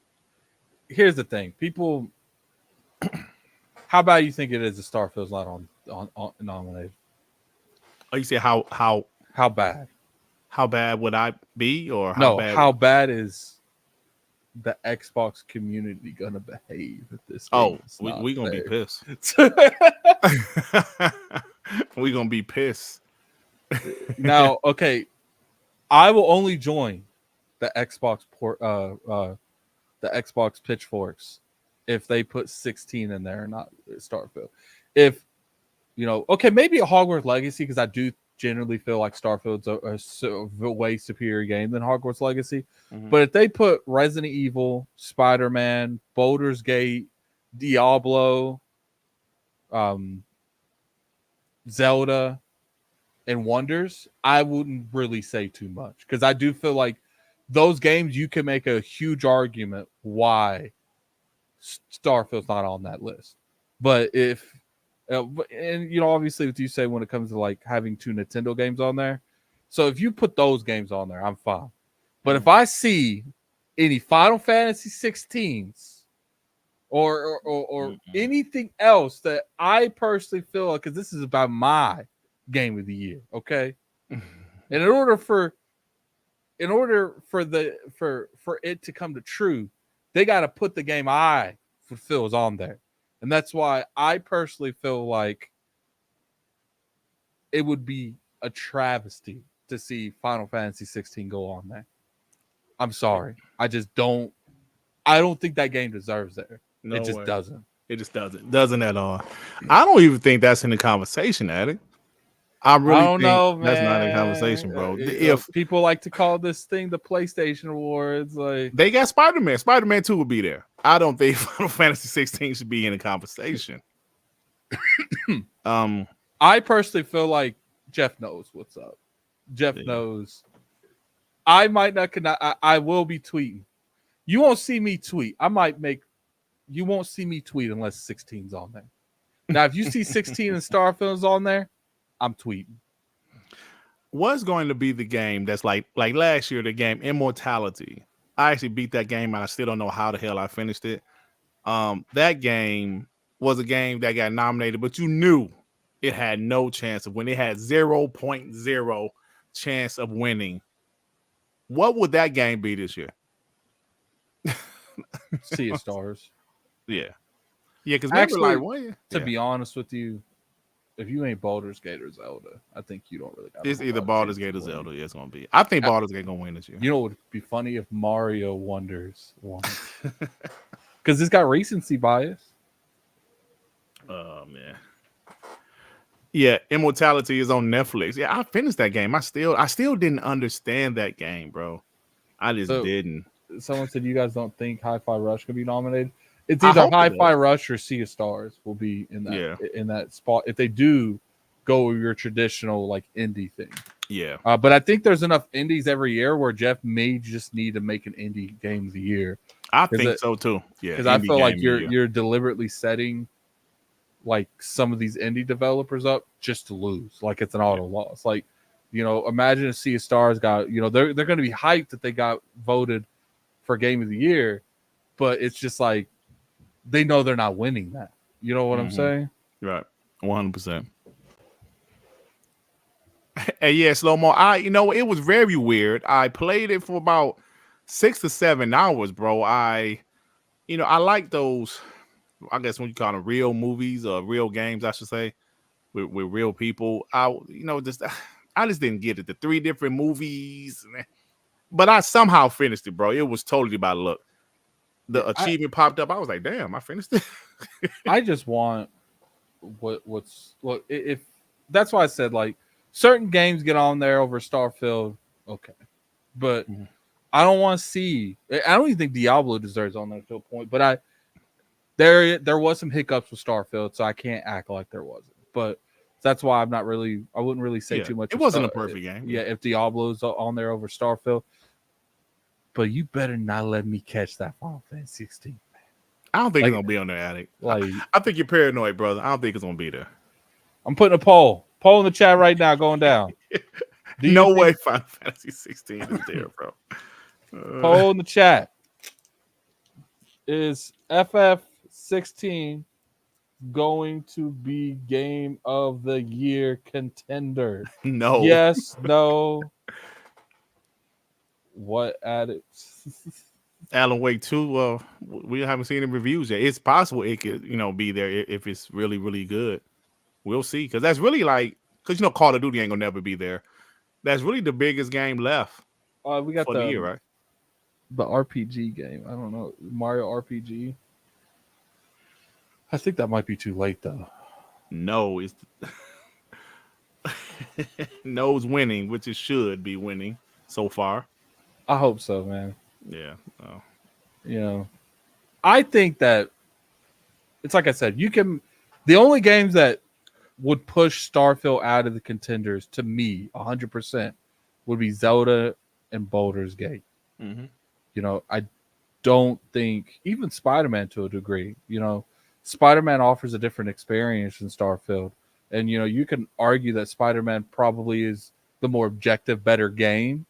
here's the thing. People, how bad you think it is that Starfield's not on nominated? Oh, you say How bad? how bad would I be, or how No, bad? how bad is the Xbox community gonna behave if this game Oh, is not we gonna be there? pissed. We gonna be pissed. Now, okay, I will only join the the Xbox pitchforks if they put 16 in there and not Starfield. If okay, maybe a Hogwarts Legacy because I do generally feel like Starfield's a way superior game than Hogwarts Legacy. Mhm. But if they put Resident Evil, Spider-Man, Baldur's Gate, Diablo, um, Zelda, and Wonders, I wouldn't really say too much because I do feel like those games you can make a huge argument why Starfield's not on that list. But if and obviously what you say when it comes to like having two Nintendo games on there, so if you put those games on there, I'm fine. But if I see any Final Fantasy 16s or Mm-mm. anything else that I personally feel like, because this is about my game of the year, okay? And in order for it to come to true, they got to put the game I feel is on there, and that's why I personally feel like it would be a travesty to see Final Fantasy 16 go on there. I'm sorry, I just don't. I don't think that game deserves there. It No just way. doesn't. It just doesn't at all. I don't even think that's in the conversation, Addict. I I really don't think know, that's not in the man. conversation, bro. If People like to call this thing the PlayStation Awards, like they got Spider-Man, Spider-Man 2 will be there. I don't think Final Fantasy 16 should be in the conversation. Um, I personally feel like Jeff knows what's up. Jeff yeah. knows. I might not cannot. I will be tweeting. You won't see me tweet. I might make. You won't see me tweet unless 16's on there. Now, if you see 16 and Starfield's on there, I'm tweeting. What's going to be the game that's like last year, the game Immortality? I actually beat that game and I still don't know how the hell I finished it. That game was a game that got nominated, but you knew it had no chance of winning. It had 0.0 chance of winning. What would that game be this year? Sea of Stars. Yeah. Yeah, because Actually, what? to be honest with you, if you ain't Baldur's Gate or Zelda, I think you don't really got. It's either Baldur's Gate or Zelda. Yeah, it's gonna be. I think Baldur's Gate gonna win this year. You know what would be funny if Mario Wonders won? Because it's got recency bias. Oh man. Yeah, Immortality is on Netflix. Yeah, I finished that game. I still didn't understand that game, bro. I just didn't. Someone said you guys don't think Hi-Fi Rush could be nominated. It's either Hi-Fi Rush or Sea of Stars will be in that spot if they do go with your traditional like indie thing. Yeah. But I think there's enough indies every year where Jeff may just need to make an indie game of the year. I think so too. Yeah. Because I feel like you're deliberately setting like some of these indie developers up just to lose. Like it's an auto loss. Like, imagine if Sea of Stars got, they're going to be hyped that they got voted for Game of the Year, but it's just like they know they're not winning that. You know what I'm saying? Right. 100%. And yeah, Slow Mo. It was very weird. I played it for about 6 to 7 hours, bro. I like those, I guess when you call them real movies or real games, I should say, with real people. I just didn't get it. The 3 different movies, but I somehow finished it, bro. It was totally by luck. The achievement popped up. I was like, damn, I finished it. I just want if that's why I said like certain games get on there over Starfield, okay, but I don't want to see. I don't even think Diablo deserves on there to a point, but there was some hiccups with Starfield, so I can't act like there wasn't. But that's why I wouldn't really say too much. It wasn't a perfect game. Yeah, if Diablo's on there over Starfield. But you better not let me catch that Final Fantasy 16. I don't think it's gonna be on there, Addict. Like, I think you're paranoid, brother. I don't think it's gonna be there. I'm putting a poll in the chat right now, going down. No way, Final Fantasy 16 is there, bro. Poll in the chat: is FF16 going to be Game of the Year contender? No. Yes. No. What Addict? Alan Wake 2. Well, we haven't seen the reviews yet. It's possible it could, be there if it's really, really good. We'll see. Because that's really because Call of Duty ain't gonna never be there. That's really the biggest game left. We got for the year, right? The RPG game. I don't know, Mario RPG. I think that might be too late though. No, it's No's winning, which it should be winning so far. I hope so, man. Yeah. I think that it's like I said, the only games that would push Starfield out of the contenders to me 100% would be Zelda and Baldur's Gate. I don't think even Spider-Man to a degree, Spider-Man offers a different experience than Starfield. And, you can argue that Spider-Man probably is the more objective, better game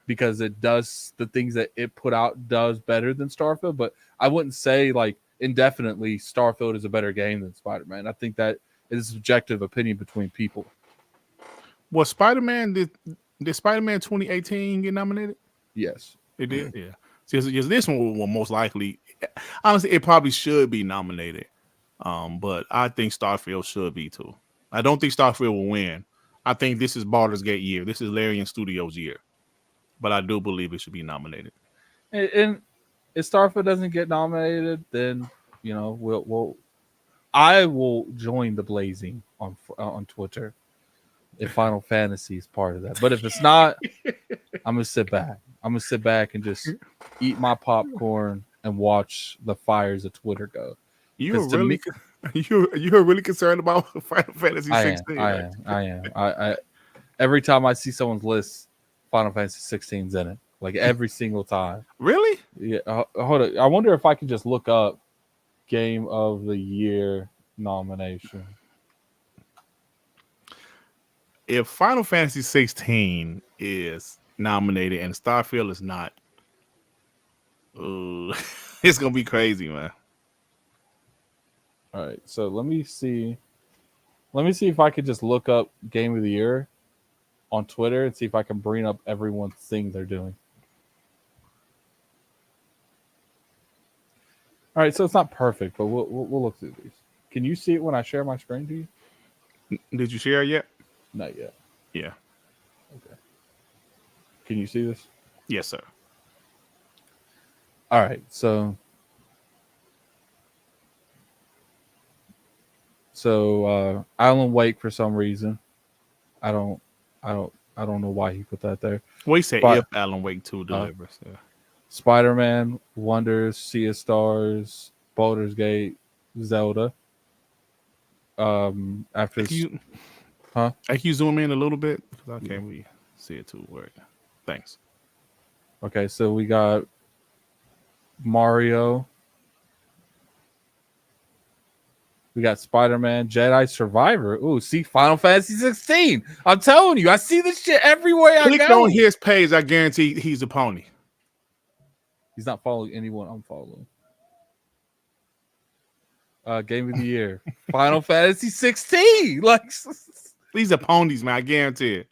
because it does the things that it put out does better than Starfield. But I wouldn't say like indefinitely Starfield is a better game than Spider-Man. I think that is a subjective opinion between people. Well, Spider-Man, did Spider-Man 2018 get nominated? Yes. It did? Yeah. So this one will most likely, honestly, it probably should be nominated. But I think Starfield should be too. I don't think Starfield will win. I think this is Baldur's Gate year. This is Larian Studios year. But I do believe it should be nominated. And if Starfield doesn't get nominated, then I will join the blazing on Twitter if Final Fantasy is part of that. But if it's not, I'm gonna sit back. I'm gonna sit back and just eat my popcorn and watch the fires of Twitter go. You're really concerned about Final Fantasy 16. I am. I every time I see someone's list, Final Fantasy 16's in it. Like every single time. Really? Yeah. Hold on. I wonder if I can just look up Game of the Year nomination. If Final Fantasy 16 is nominated and Starfield is not, ooh, it's gonna be crazy, man. All right, so let me see. Let me see if I could just look up Game of the Year on Twitter and see if I can bring up everyone's thing they're doing. All right, so it's not perfect, but we'll look through these. Can you see it when I share my screen to you? Did you share yet? Not yet. Yeah. Okay. Can you see this? Yes, sir. All right, so Alan Wake for some reason. I don't I don't know why he put that there. Well, he said But if Alan Wake 2 delivers. Yeah. Spider-Man, Wonders, Sea of Stars, Baldur's Gate, Zelda. After Can you, huh? can you zoom in a little bit? Because I can't really see it too. Right. Thanks. Okay, so we got Mario. We got Spider-Man, Jedi Survivor. Ooh, see Final Fantasy 16. I'm telling you, I see this shit everywhere I Click go. on his page. I guarantee he's a pony. He's not following anyone I'm following. Game of the Year, Final Fantasy 16. Like, These are ponies, man. I guarantee it.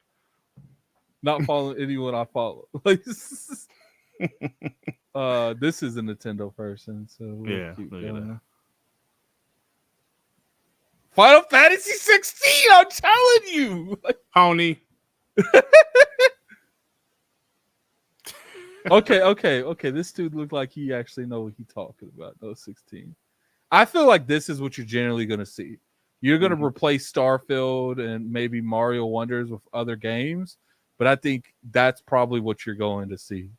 not following anyone I follow. Like, this is a Nintendo person, so we'll keep going. Final Fantasy 16. I'm telling you, pony. Okay. This dude looked like he actually know what he's talking about. No 16. I feel like this is what you're generally going to see. You're going to replace Starfield and maybe Mario Wonders with other games, but I think that's probably what you're going to see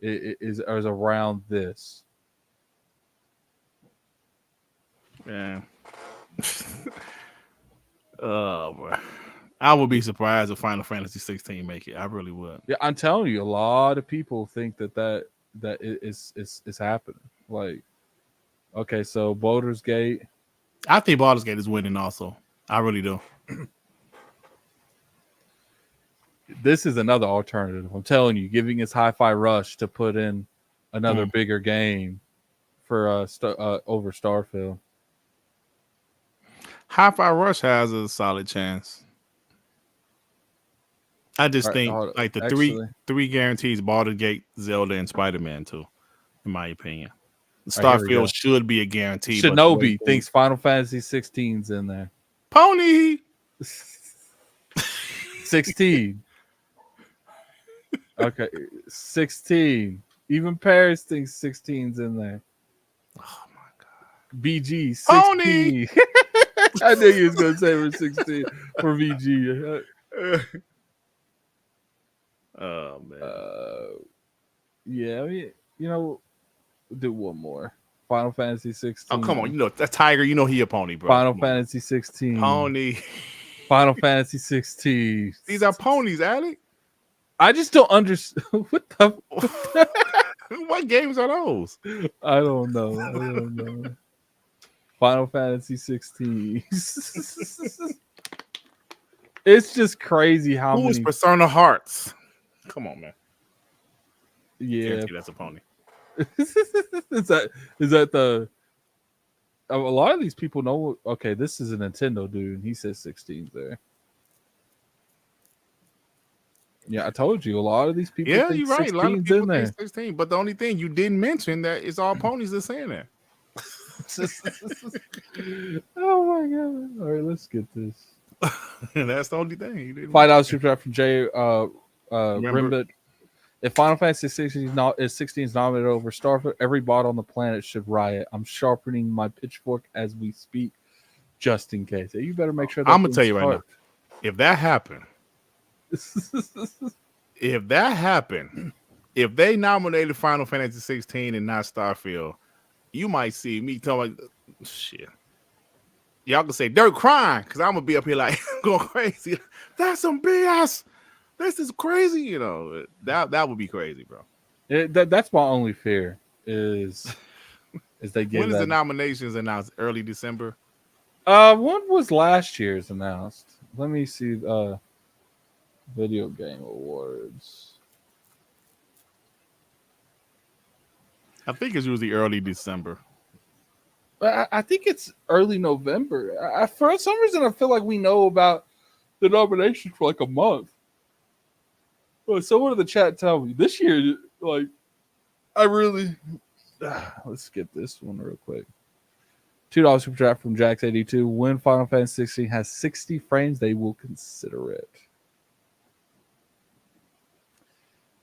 is around this. Yeah. Oh, boy. I would be surprised if Final Fantasy 16 make it. I really would. Yeah, I'm telling you, a lot of people think that is happening. Like, okay, so Baldur's Gate. I think Baldur's Gate is winning also. I really do. This is another alternative. I'm telling you, giving us Hi-Fi Rush to put in another bigger game for over Starfield. Hi-Fi Rush has a solid chance. I just think like the three guarantees: Baldur's Gate, Zelda, and Spider-Man too. In my opinion, Starfield should be a guarantee. Shinobi thinks Final Fantasy 16's in there. Pony 16. Okay, 16. Even Paris thinks 16's in there. Oh my god. BG 16. I knew you was gonna say we're 16 for BG. Oh man. Yeah, you know, we'll do one more. Final Fantasy 16. Oh come on, you know that Tiger. You know he a pony, bro. Final Fantasy 16. Pony. Final Fantasy 16. These are ponies, Addict. I just don't understand. What the? What games are those? I don't know. Final Fantasy 16. It's just crazy how Who many. is Persona Hearts? Come on, man. Yeah, that's a pony. is that the? A lot of these people know. Okay, this is a Nintendo dude. And he says 16 there. Yeah, I told you. A lot of these people. Yeah, think you're right. A lot of people in there. think 16, but the only thing you didn't mention that it's all ponies that's saying that. Oh my god! All right, let's get this. That's the only thing. You didn't $5 super chat from Jay Rimbit. If Final Fantasy 16 is nominated over Starfield, every bot on the planet should riot. I'm sharpening my pitchfork as we speak, just in case. You better make sure. I'm gonna tell you right now. If that happened, if they nominated Final Fantasy 16 and not Starfield, you might see me talking like, shit. Y'all can say Dirt crying because I'm gonna be up here like going crazy. That's some BS. This is crazy, you know. That would be crazy, bro. That's my only fear is they give. When is the nominations announced? Early December. One was last year's announced. Let me see. Video game awards. I think it's usually early December. I think it's early November. For some reason, I feel like we know about the nomination for like a month. Well, someone in the chat tell me this year, like, I really. Let's get this one real quick. $2 super chat from Jax82. When Final Fantasy 16 has 60 frames, they will consider it.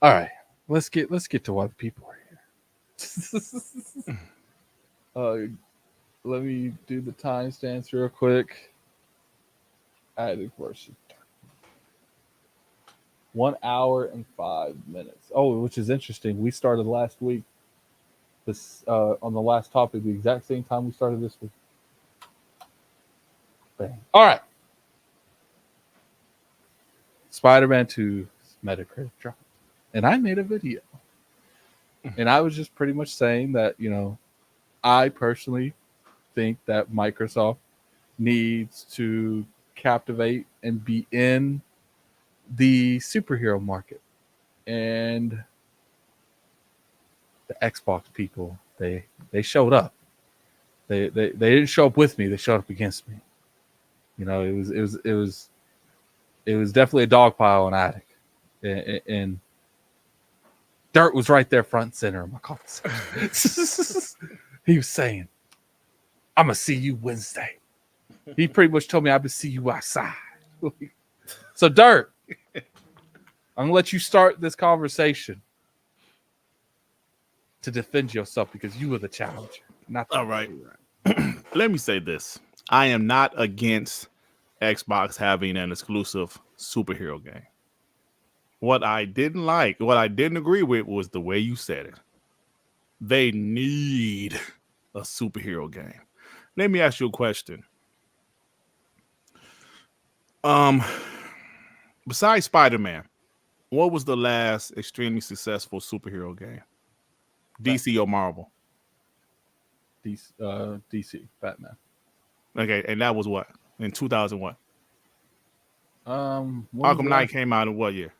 All right, let's get to why the people are here. Let me do the timestamps real quick. Addict Vs Dirt. 1 hour and 5 minutes. Oh, which is interesting. We started last week. This on the last topic, the exact same time we started this week. Bang. All right. Spider-Man 2 Metacritic dropped, and I made a video, and I was just pretty much saying that I personally think that Microsoft needs to captivate and be in the superhero market, and the Xbox people they showed up. They didn't show up with me. They showed up against me. It was definitely a dog pile on Addict, and Dirt was right there front and center of my conversation. He was saying, "I'm gonna see you Wednesday." He pretty much told me, "I'm gonna see you outside." So Dirt, I'm gonna let you start this conversation to defend yourself because you were the challenger. Not the All right. Let me say this. I am not against Xbox having an exclusive superhero game. What I didn't like, what I didn't agree with was the way you said it. They need a superhero game. Let me ask you a question. Besides Spider-Man, what was the last extremely successful superhero game? DC or Marvel? DC, Batman. Okay, and that was what? In 2001. Arkham Knight came out in what year?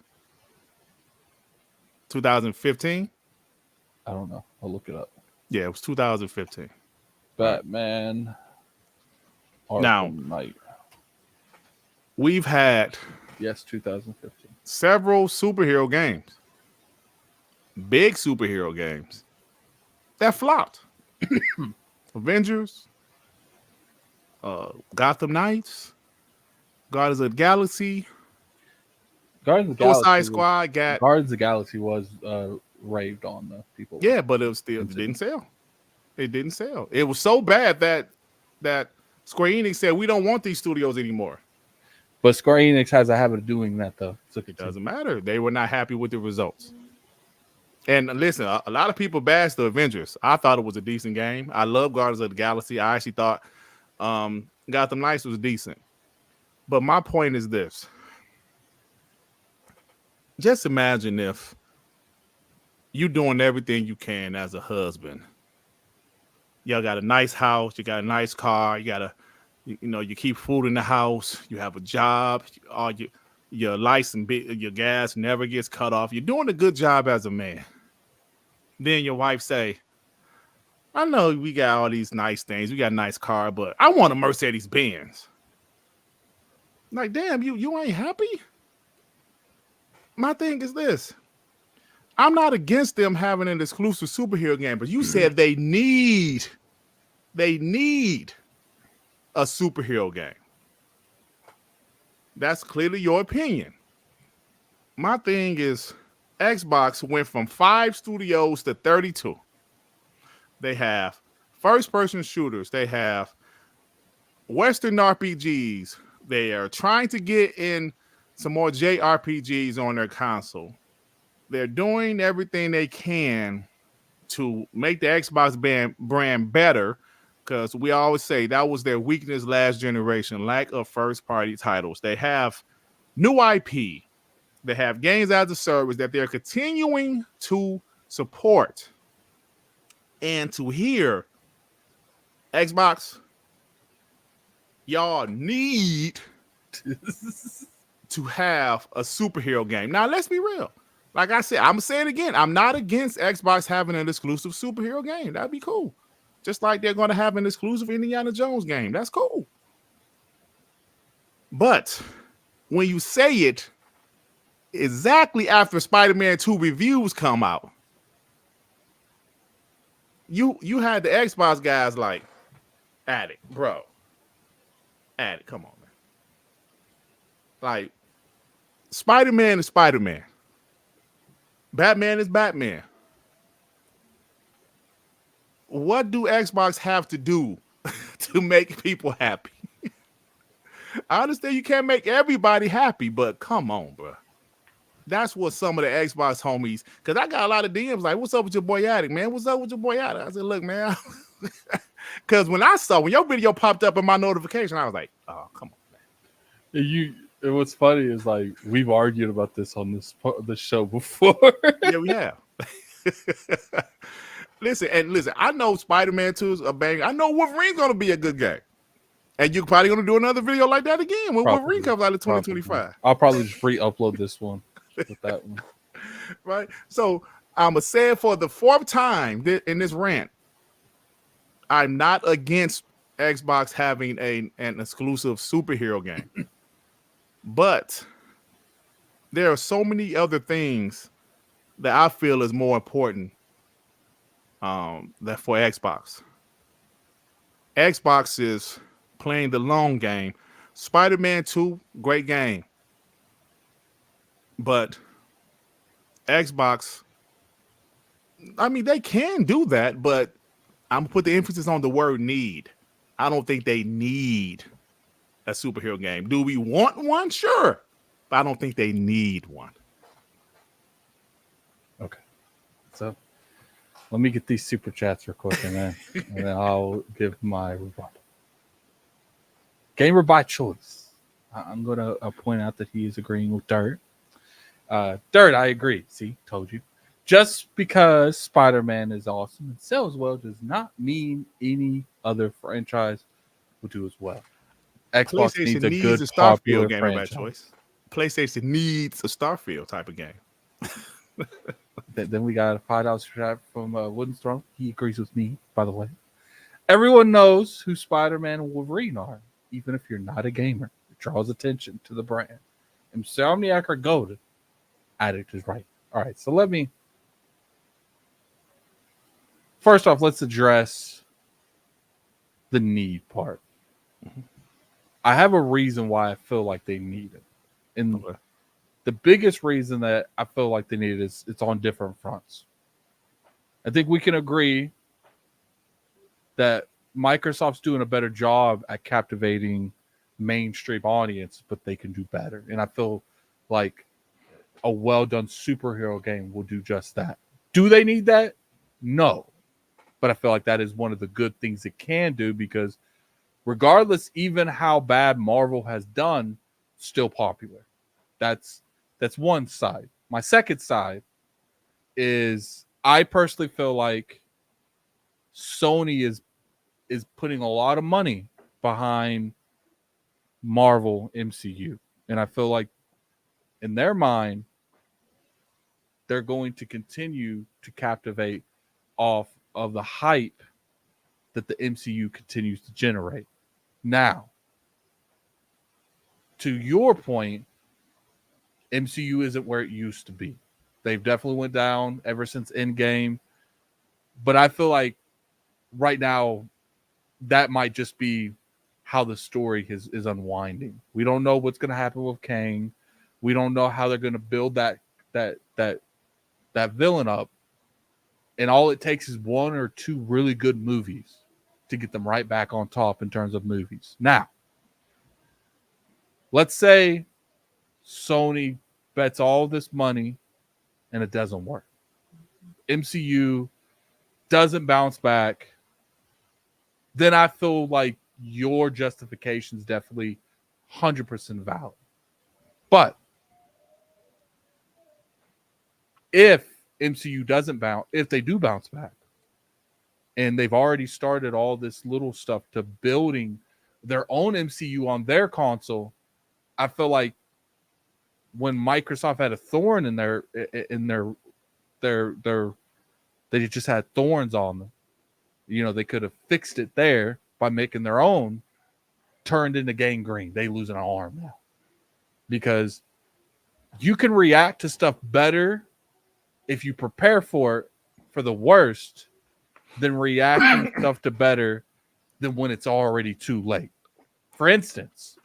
2015? I don't know. I'll look it up. Yeah, it was 2015. Batman. Right. Now, Knight. We've had 2015 several superhero games, big superhero games that flopped. Avengers, Gotham Knights, Guardians of the Galaxy, Suicide Squad. Guardians of the Galaxy was raved on the people. Yeah, but it didn't sell. It didn't sell. It was so bad that Square Enix said we don't want these studios anymore. But Square Enix has a habit of doing that, though. So it doesn't matter. They were not happy with the results. And listen, a lot of people bashed the Avengers. I thought it was a decent game. I love Guardians of the Galaxy. I actually thought Gotham Knights was decent. But my point is this. Just imagine if you're doing everything you can as a husband. Y'all got a nice house. You got a nice car. You got you keep food in the house. You have a job. Your lights and your gas never gets cut off. You're doing a good job as a man. Then your wife say, I know we got all these nice things. We got a nice car, but I want a Mercedes Benz. Like, damn, you ain't happy? My thing is this. I'm not against them having an exclusive superhero game, but you said they need a superhero game. That's clearly your opinion. My thing is Xbox went from 5 studios to 32. They have first-person shooters. They have Western RPGs. They are trying to get in some more JRPGs on their console. They're doing everything they can to make the Xbox brand better, because we always say that was their weakness last generation, lack of first-party titles. They have new IP. They have games as a service that they're continuing to support. And to hear Xbox, y'all need to have a superhero game. Now, let's be real. Like I said, I'm gonna say it again. I'm not against Xbox having an exclusive superhero game. That'd be cool. Just like they're gonna have an exclusive Indiana Jones game. That's cool. But when you say it exactly after Spider-Man 2 reviews come out, you had the Xbox guys like, Addict, bro. Addict, come on, man. Like, Spider-Man is Spider-Man. Batman is Batman. What do Xbox have to do to make people happy? I understand you can't make everybody happy, but come on, bro. That's what some of the Xbox homies, because I got a lot of DMs like, what's up with your boy Addict, man? What's up with your boy Addict? I said, look, man. Because when your video popped up in my notification, I was like, oh, come on, man. What's funny is like we've argued about this on this show before. Yeah, we have. Listen, I know Spider-Man 2 is a bang. I know Wolverine's gonna be a good game. And you're probably gonna do another video like that again when Wolverine comes out in 2025. I'll probably just re-upload this one with that one. Right. So I'm gonna say it for the fourth time in this rant. I'm not against Xbox having an exclusive superhero game. But there are so many other things that I feel is more important that for Xbox. Xbox is playing the long game. Spider-Man 2, great game. But Xbox, I mean, they can do that, but I'm going to put the emphasis on the word need. I don't think they need a superhero game. Do we want one? Sure. But I don't think they need one. Okay. So let me get these super chats real quick and then I'll give my rebuttal. Gamer by choice. I'm going to point out that he is agreeing with Dirt. Dirt, I agree. See, told you. Just because Spider-Man is awesome and sells well does not mean any other franchise will do as well. Xbox needs a good Starfield game by choice. PlayStation needs a Starfield type of game. Then we got a $5 chat from Wooden Throne. He agrees with me, by the way. Everyone knows who Spider-Man and Wolverine are, even if you're not a gamer. It draws attention to the brand. Insomniac are golden. Addict is right. All right, so let me... First off, let's address the need part. Mm-hmm. I have a reason why I feel like they need it. And the biggest reason that I feel like they need it is it's on different fronts. I think we can agree that Microsoft's doing a better job at captivating mainstream audience, but they can do better. And I feel like a well-done superhero game will do just that. Do they need that? No. But I feel like that is one of the good things it can do because regardless, even how bad Marvel has done, still popular. That's one side. My second side is I personally feel like Sony is putting a lot of money behind Marvel MCU. And I feel like in their mind, they're going to continue to captivate off of the hype that the MCU continues to generate. Now, to your point, MCU isn't where it used to be. They've definitely went down ever since Endgame. But I feel like right now, that might just be how the story is unwinding. We don't know what's going to happen with Kang. We don't know how they're going to build that villain up. And all it takes is one or two really good movies to get them right back on top in terms of movies. Now, let's say Sony bets all this money and it doesn't work. MCU doesn't bounce back. Then I feel like your justification is definitely 100% valid. But if MCU doesn't bounce, if they do bounce back, and they've already started all this little stuff to building their own MCU on their console, I feel like when Microsoft had a thorn in their they just had thorns on them. You know, they could have fixed it there by making their own, turned into gangrene. They lose an arm now. Because you can react to stuff better if you prepare for the worst than reacting stuff to better than when it's already too late. For instance,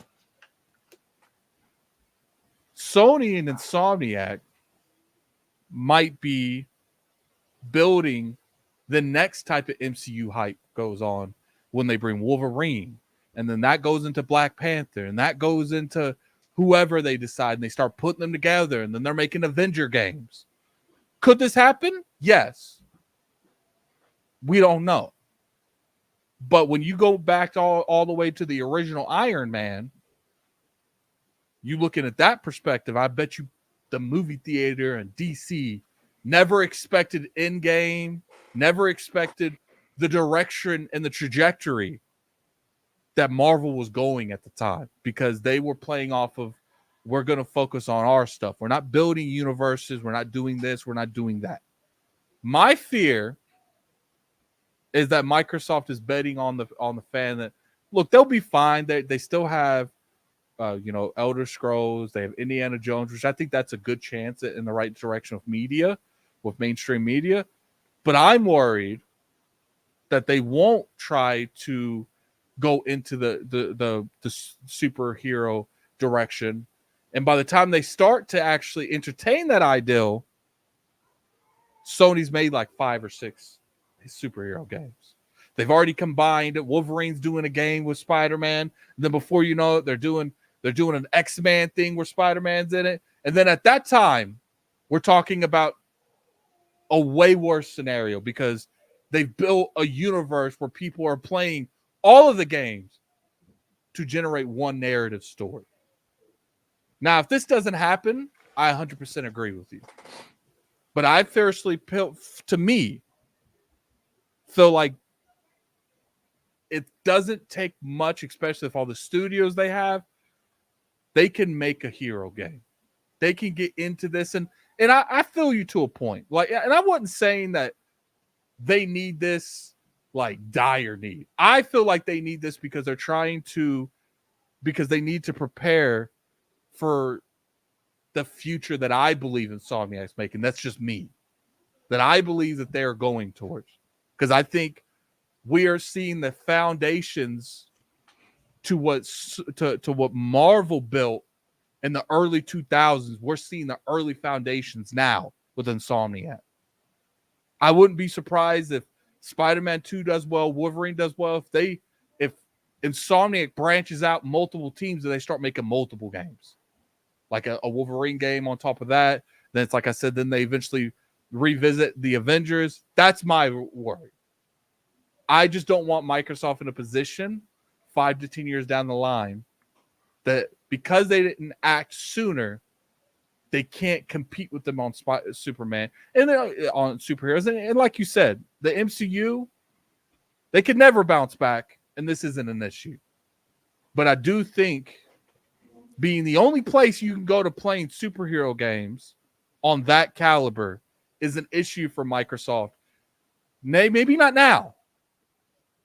Sony and Insomniac might be building the next type of MCU hype goes on when they bring Wolverine, and then that goes into Black Panther, and that goes into whoever they decide, and they start putting them together, and then they're making Avenger games. Could this happen? Yes. We don't know. But when you go back to all the way to the original Iron Man, you looking at that perspective, I bet you the movie theater and DC never expected Endgame, never expected the direction and the trajectory that Marvel was going at the time, because they were playing off of, we're going to focus on our stuff. We're not building universes. We're not doing this. We're not doing that. My fear is that Microsoft is betting on the fan that, look, they'll be fine. They still have, Elder Scrolls. They have Indiana Jones, which I think that's a good chance in the right direction of media, with mainstream media. But I'm worried that they won't try to go into the superhero direction. And by the time they start to actually entertain that ideal, Sony's made like 5 or 6 superhero games. They've already combined it. Wolverine's doing a game with Spider-Man. And then before you know it, they're doing an X-Man thing where Spider-Man's in it. And then at that time, we're talking about a way worse scenario, because they've built a universe where people are playing all of the games to generate one narrative story. Now, if this doesn't happen, I 100% agree with you. But I fiercely, to me, feel like it doesn't take much, especially if all the studios they have, they can make a hero game. They can get into this. And I feel you to a point. Like, and I wasn't saying that they need this like dire need. I feel like they need this because because they need to prepare for the future that I believe Insomniac's making. That's just me. That I believe that they're going towards. Because I think we are seeing the foundations to what Marvel built in the early 2000s. We're seeing the early foundations now with Insomniac. I wouldn't be surprised if Spider-Man 2 does well, Wolverine does well, if Insomniac branches out multiple teams and they start making multiple games. Like a Wolverine game on top of that. Then it's like I said, then they eventually revisit the Avengers. That's my worry. I just don't want Microsoft in a position 5 to 10 years down the line that because they didn't act sooner, they can't compete with them on Superman and on superheroes. And like you said, the MCU, they could never bounce back, and this isn't an issue. But I do think being the only place you can go to playing superhero games on that caliber is an issue for Microsoft. Maybe not now,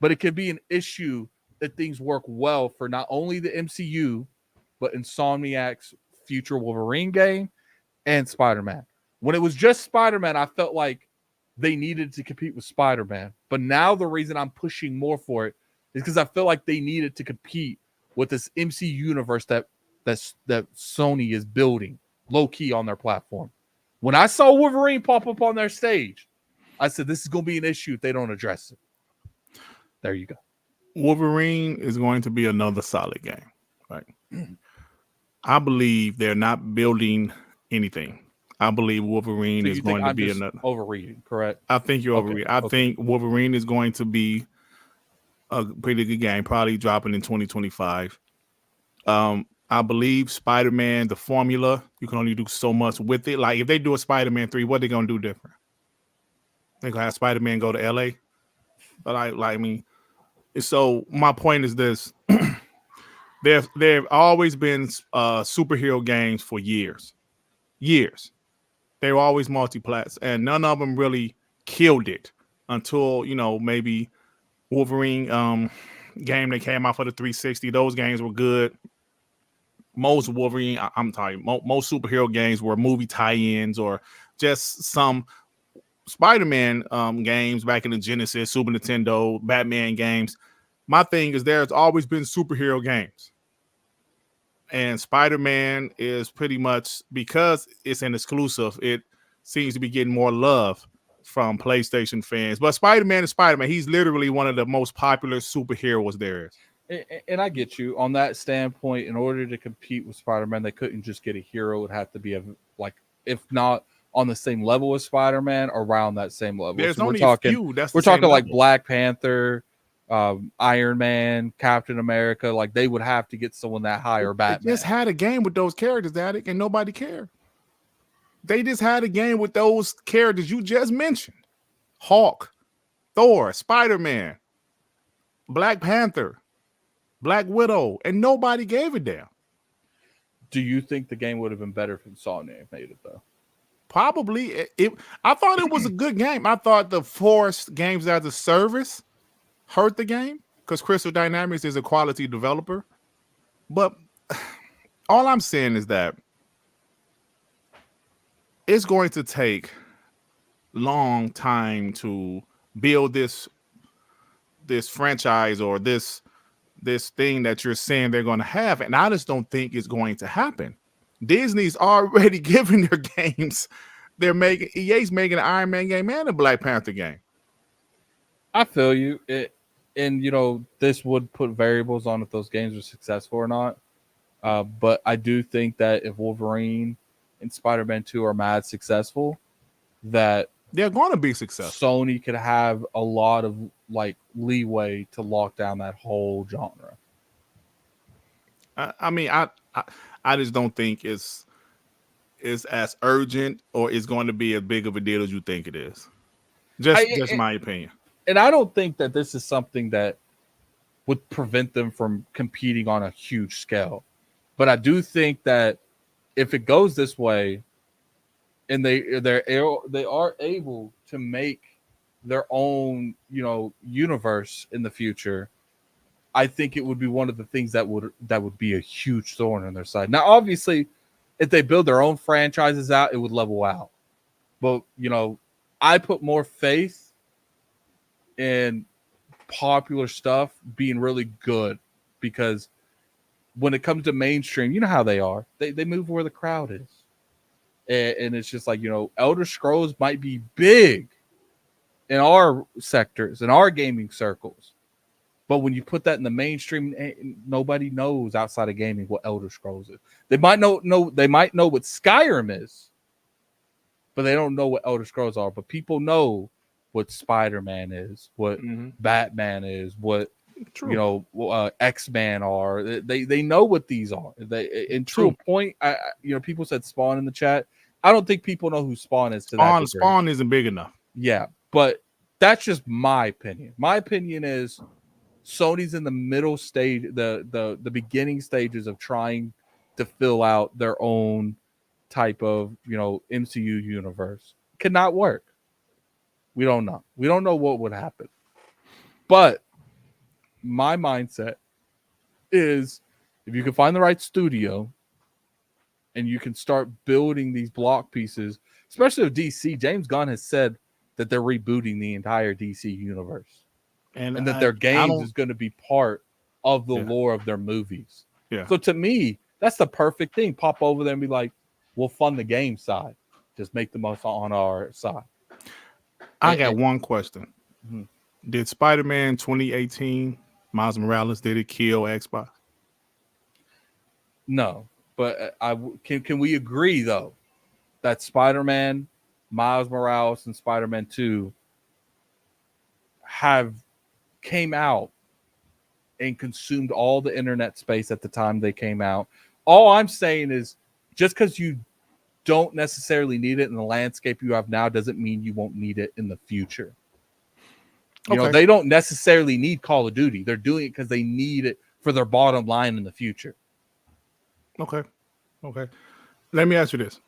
but it could be an issue that things work well for not only the MCU, but Insomniac's future Wolverine game and Spider-Man. When it was just Spider-Man, I felt like they needed to compete with Spider-Man. But now the reason I'm pushing more for it is because I feel like they needed to compete with this MCU universe that Sony is building low-key on their platform. When I saw Wolverine pop up on their stage, I said, this is going to be an issue if they don't address it. There you go. Wolverine is going to be another solid game. Right. I believe they're not building anything. I believe Wolverine is going to be another. Overreading, correct? I think you're overreading. I think Wolverine is going to be a pretty good game, probably dropping in 2025. I believe Spider-Man, the formula, you can only do so much with it. Like if they do a Spider-Man 3, what are they gonna do different? They're gonna have Spider-Man go to LA. But I mean, So my point is this: there have always been superhero games for years, years. They were always multiplats, and none of them really killed it until maybe Wolverine game that came out for the 360. Those games were good. Most Wolverine, I'm talking, most superhero games were movie tie-ins or just some Spider-Man games back in the Genesis, Super Nintendo, Batman games. My thing is there's always been superhero games. And Spider-Man is pretty much, because it's an exclusive, it seems to be getting more love from PlayStation fans. But Spider-Man is Spider-Man. He's literally one of the most popular superheroes there is. And I get you on that standpoint. In order to compete with Spider-Man, they couldn't just get a hero. It would have to be like, if not on the same level as Spider-Man, around that same level. There's So only a few that's we're the same talking like level. Black Panther, Iron Man, Captain America. Like they would have to get someone that high, or They Batman. just had a game with those characters, Addict, and nobody cared. They just had a game with those characters you just mentioned: Hulk, Thor, Spider-Man, Black Panther, Black Widow, and nobody gave a damn. Do you think the game would have been better if Sony made it though? Probably. I thought it was a good game. I thought the forced games as a service hurt the game because Crystal Dynamics is a quality developer. But all I'm saying is that it's going to take long time to build this franchise or this thing that you're saying they're going to have, and I just don't think it's going to happen. Disney's already giving their games. They're making EA's making an Iron Man game and a Black Panther game. I feel you. And this would put variables on if those games are successful or not. But I do think that if Wolverine and Spider-Man 2 are mad successful, that they're going to be successful. Sony could have a lot of like leeway to lock down that whole genre. I mean, I just don't think it's as urgent or it's going to be as big of a deal as you think it is. Just my opinion. And I don't think that this is something that would prevent them from competing on a huge scale. But I do think that if it goes this way, and they are able to make their own universe in the future, I think it would be one of the things that would be a huge thorn on their side. Now, obviously, if they build their own franchises out, it would level out. But I put more faith in popular stuff being really good, because when it comes to mainstream, you know how they are. They move where the crowd is. And it's just like, Elder Scrolls might be big in our sectors, in our gaming circles. But when you put that in the mainstream, nobody knows outside of gaming what Elder Scrolls is. They might know what Skyrim is, but they don't know what Elder Scrolls are. But people know what Spider-Man is, what Batman is, what X-Men are. They know what these are. And to a point, people said Spawn in the chat. I don't think people know who Spawn is to that degree. Spawn isn't big enough. Yeah, but that's just my opinion. My opinion is Sony's in the middle stage, the beginning stages of trying to fill out their own type of MCU universe. Could not work. We don't know. We don't know what would happen. But my mindset is, if you can find the right studio and you can start building these block pieces, especially with DC, James Gunn has said that they're rebooting the entire DC universe, and that their games is going to be part of the lore of their movies. Yeah. So to me, that's the perfect thing. Pop over there and be like, we'll fund the game side. Just make the most on our side. I got one question. Mm-hmm. Did Spider-Man 2018, Miles Morales, did it kill Xbox? No, but can we agree though that Spider-Man, Miles Morales, and Spider-Man 2 have came out and consumed all the internet space at the time they came out? All I'm saying is, just because you don't necessarily need it in the landscape you have now doesn't mean you won't need it in the future. Okay. They don't necessarily need Call of Duty. They're doing it because they need it for their bottom line in the future. Okay. Okay. Let me ask you this.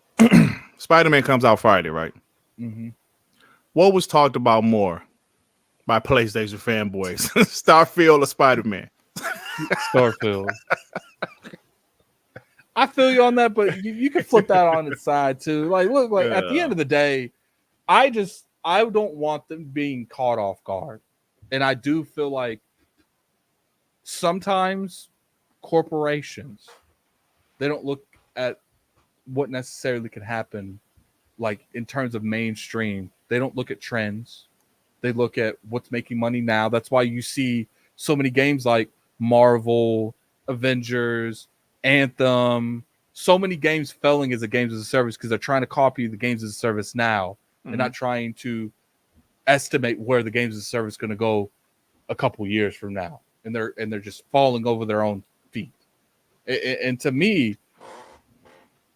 Spider-Man comes out Friday, right? Mm-hmm. What was talked about more by PlayStation fanboys? Starfield or Spider-Man? Starfield. I feel you on that, but you can flip that on its side too. Like, look, like at the end of the day, I don't want them being caught off guard. And I do feel like sometimes corporations, they don't look at what necessarily can happen, like in terms of mainstream. They don't look at trends. They look at what's making money now. That's why you see so many games like Marvel, Avengers, Anthem, so many games failing as a games as a service because they're trying to copy the games as a service now and not trying to estimate where the games as a service is going to go a couple years from now. And they're just falling over their own feet. And to me,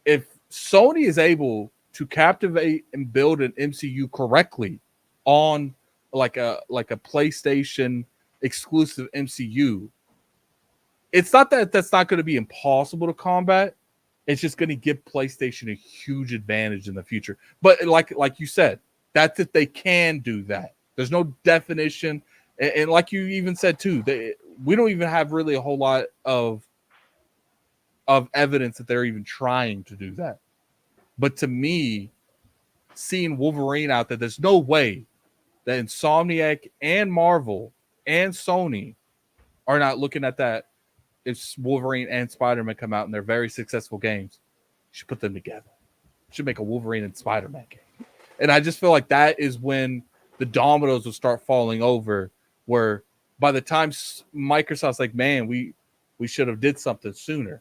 if Sony is able to captivate and build an MCU correctly on like a PlayStation exclusive MCU, it's not that that's not going to be impossible to combat. It's just going to give PlayStation a huge advantage in the future. But like you said, that's if they can do that. There's no definition, and like you even said too, we don't even have really a whole lot of evidence that they're even trying to do that. But to me, seeing Wolverine out there, there's no way that Insomniac and Marvel and Sony are not looking at that. If Wolverine and Spider-Man come out and they're very successful games, you should put them together. You should make a Wolverine and Spider-Man game. And I just feel like that is when the dominoes will start falling over, where by the time Microsoft's like, man, we should have did something sooner.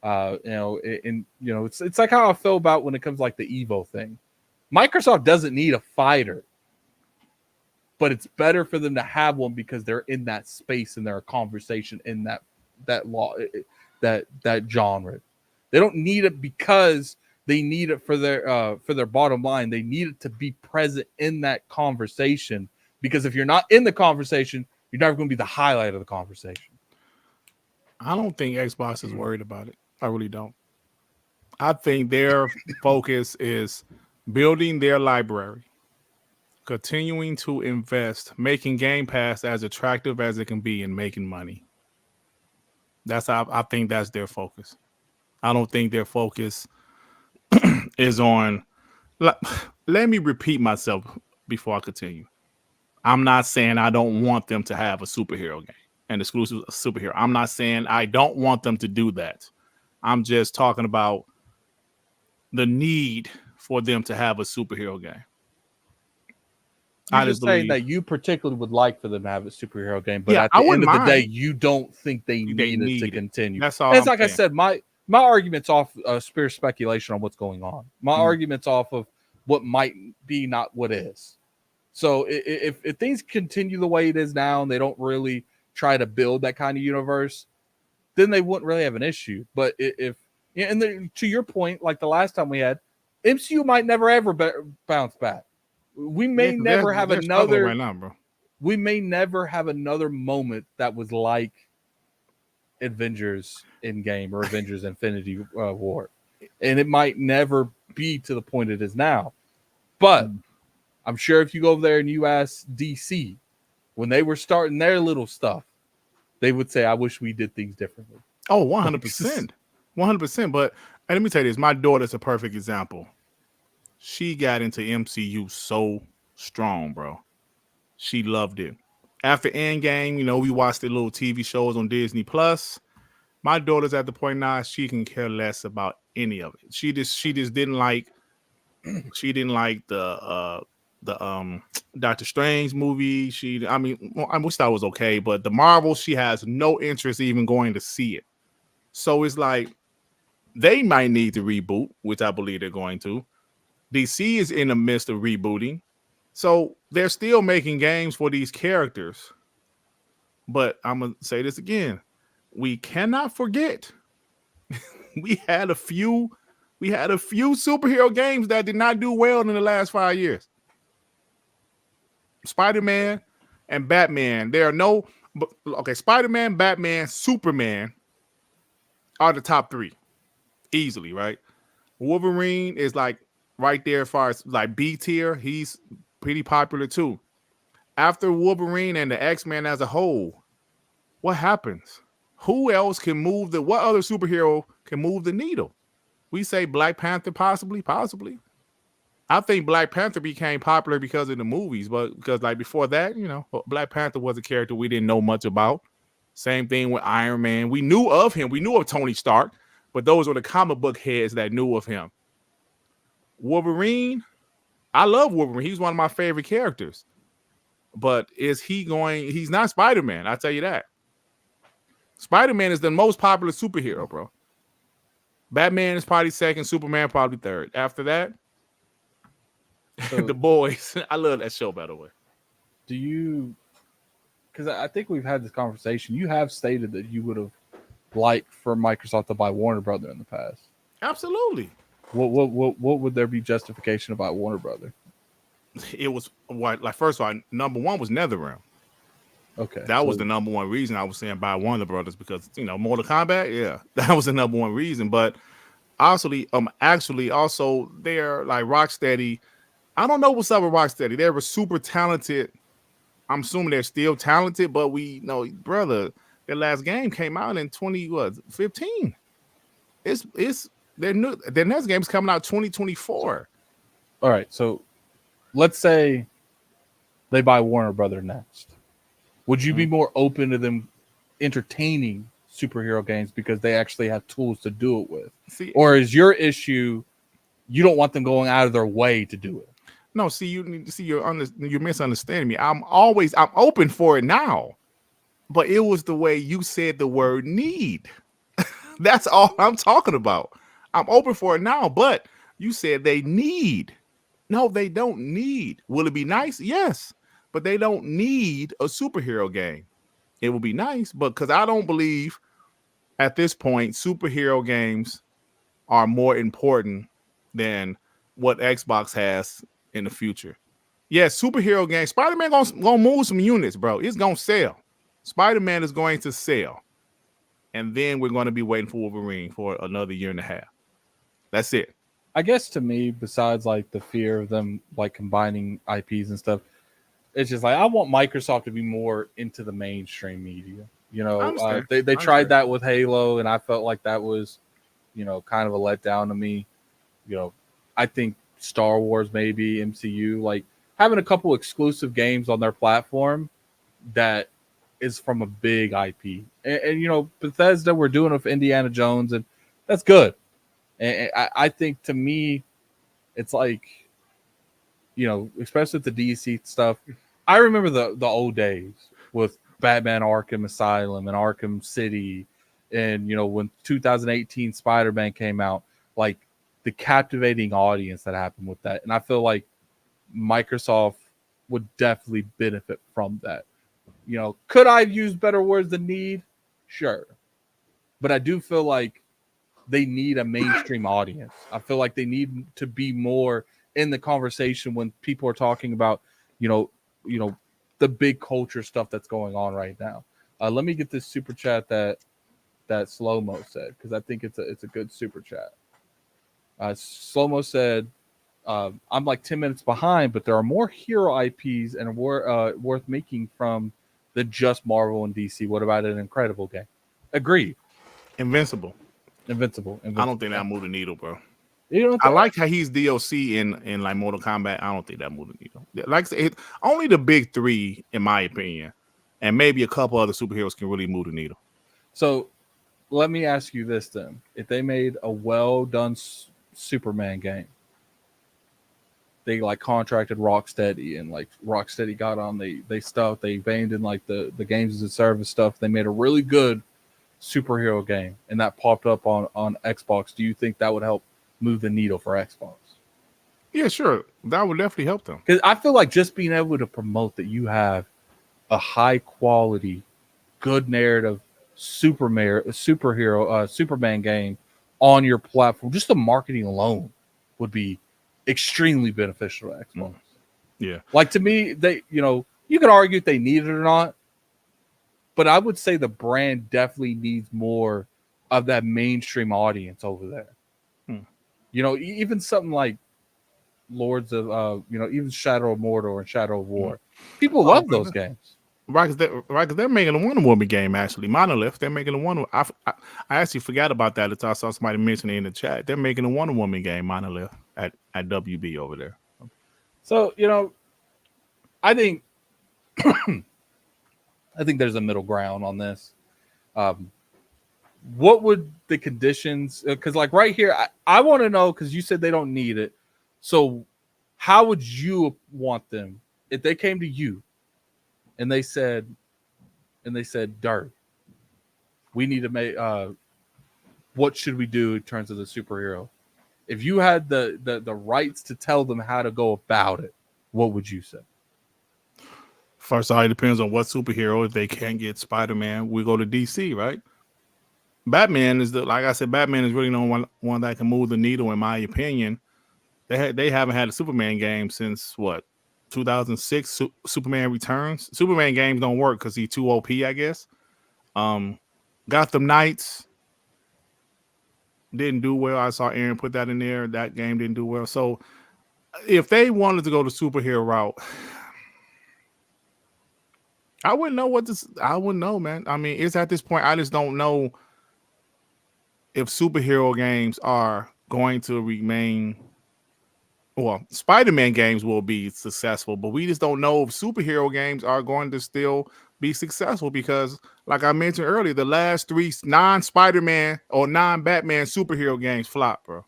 It's like how I feel about when it comes like the Evo thing. Microsoft doesn't need a fighter, but it's better for them to have one because they're in that space and they're a conversation in that genre. They don't need it because they need it for their bottom line. They need it to be present in that conversation, because if you're not in the conversation, you're never going to be the highlight of the conversation. I don't think Xbox is worried about it. I really don't. I think their focus is building their library, continuing to invest, making Game Pass as attractive as it can be, and making money. I think that's their focus. I don't think their focus is on. Let me repeat myself before I continue. I'm not saying I don't want them to have a superhero game, an exclusive superhero. I'm not saying I don't want them to do that. I'm just talking about the need for them to have a superhero game. You're just saying that you particularly would like for them to have a superhero game, but at the end of the day, you don't think they need it to continue. That's all. It's like I said, my argument's off pure speculation on what's going on. My argument's off of what might be, not what is. So if things continue the way it is now and they don't really try to build that kind of universe, then they wouldn't really have an issue. But to your point, like the last time we had, MCU might never ever bounce back. We may never have another right now, bro. We may never have another moment that was like Avengers Endgame or Avengers Infinity War, and it might never be to the point it is now. But I'm sure if you go over there and you ask DC when they were starting their little stuff, they would say, "I wish we did things differently." Oh, 100%, 100%. But let me tell you this: my daughter's a perfect example. She got into MCU so strong, bro. She loved it. After Endgame, we watched the little TV shows on Disney Plus. My daughter's at the point now she can care less about any of it. She just didn't like the Doctor Strange movie. I wish that was okay, but the Marvel, she has no interest even going to see it. So it's like they might need to reboot, which I believe they're going to. DC is in the midst of rebooting. So they're still making games for these characters. But I'm going to say this again. We cannot forget we had a few superhero games that did not do well in the last 5 years. Spider-Man and Batman. There are no okay. Spider-Man, Batman, Superman are the top three easily, right? Wolverine is like right there as far as like B tier. He's pretty popular too. After Wolverine and the X-Men as a whole, what happens? Who else can move the? What other superhero can move the needle? We say Black Panther, possibly. I think Black Panther became popular because of the movies, but because like before that, Black Panther was a character we didn't know much about. Same thing with Iron Man. We knew of him. We knew of Tony Stark, but those were the comic book heads that knew of him. Wolverine, I love Wolverine. He's one of my favorite characters. But is he going? He's not Spider-Man. I'll tell you that. Spider-Man is the most popular superhero, bro. Batman is probably second, Superman probably third. After that, So The Boys. I love that show, by the way. do you? Because I think we've had this conversation. You have stated that you would have liked for Microsoft to buy Warner Brother in the past. Absolutely. What would there be justification about Warner Brother? It was what, like, first of all, number one was NetherRealm. Okay, That was the number one reason I was saying buy Warner Brothers, because Mortal Kombat, yeah, that was the number one reason. But actually also they're like Rocksteady. I don't know what's up with Rocksteady. They were super talented. I'm assuming they're still talented, but we know, brother, their last game came out in 2015. It's their next game's coming out 2024. All right, so let's say they buy Warner Brother next. Would you be more open to them entertaining superhero games because they actually have tools to do it with? See, or is your issue you don't want them going out of their way to do it? no, see, you're misunderstanding me. I'm open for it now, but it was the way you said the word need. That's all I'm talking about. I'm open for it now, but you said they need. No, they don't need. Will it be nice? Yes, but they don't need a superhero game. It will be nice, but because I don't believe at this point superhero games are more important than what Xbox has in the future. Yes, superhero games. Spider-Man gonna move some units, bro. It's gonna sell. Spider-Man is going to sell. And then we're going to be waiting for Wolverine for another year and a half. That's it. I guess to me, besides like the fear of them like combining IPs and stuff, it's just like I want Microsoft to be more into the mainstream media. They tried that with Halo, and I felt like that was, kind of a letdown to me. I think Star Wars, maybe MCU, like having a couple exclusive games on their platform that is from a big IP. And Bethesda, we're doing it with Indiana Jones, and that's good. And I think, to me, it's like, especially with the DC stuff, I remember the old days with Batman Arkham Asylum and Arkham City, and when 2018 Spider-Man came out, like the captivating audience that happened with that. And I feel like Microsoft would definitely benefit from that. Could I have used better words than need? Sure. But I do feel like they need a mainstream audience. I feel like they need to be more in the conversation when people are talking about, the big culture stuff that's going on right now. Let me get this super chat that Slow-Mo said, because I think it's a good super chat. Slow-Mo said, I'm like 10 minutes behind, but there are more hero IPs and worth making from than just Marvel and DC. What about an incredible game? Agreed. Invincible. I don't think that moved the needle, bro. I like how he's DLC in like Mortal Kombat. I don't think that moved the needle. Like I said, only the big three, in my opinion, and maybe a couple other superheroes can really move the needle. So let me ask you this then: if they made a well done Superman game, they like contracted Rocksteady, and like Rocksteady got on they abandoned like the games as a service stuff. They made a really good superhero game, and that popped up on Xbox. Do you think that would help move the needle for Xbox? Yeah, sure. That would definitely help them. Because I feel like just being able to promote that you have a high quality, good narrative superhero Superman game on your platform, just the marketing alone would be extremely beneficial to Xbox. Yeah. Like, to me, You could argue if they need it or not, but I would say the brand definitely needs more of that mainstream audience over there. Hmm. Even something like Lords of, even Shadow of Mordor and Shadow of Hmm. War. People Oh, love those games. right, because they're making a Wonder Woman game actually. Monolith, they're making a Wonder. I actually forgot about that until I saw somebody mention it in the chat. They're making a Wonder Woman game, Monolith, at WB over there. So I think I think there's a middle ground on this. Um, what would the conditions? Because like right here, I want to know because you said they don't need it. So how would you want them if they came to you and they said, Dirt, we need to make. What should we do in terms of the superhero? If you had the rights to tell them how to go about it, what would you say? First of all, it depends on what superhero. If they can't get Spider-Man, we go to DC, right? Batman is like I said, Batman is really the only one that can move the needle, in my opinion. They haven't had a Superman game since what 2006. Superman Returns. Superman games don't work because he's too OP, I guess. Um, Gotham Knights didn't do well. I saw Aaron put that in there. That game didn't do well. So if they wanted to go the superhero route, I wouldn't know what this. I wouldn't know, man. I mean, it's at this point. I just don't know if superhero games are going to remain. Well, Spider-Man games will be successful, but we just don't know if superhero games are going to still be successful because, like I mentioned earlier, the last 3 non-Spider-Man or non-Batman superhero games flop, bro.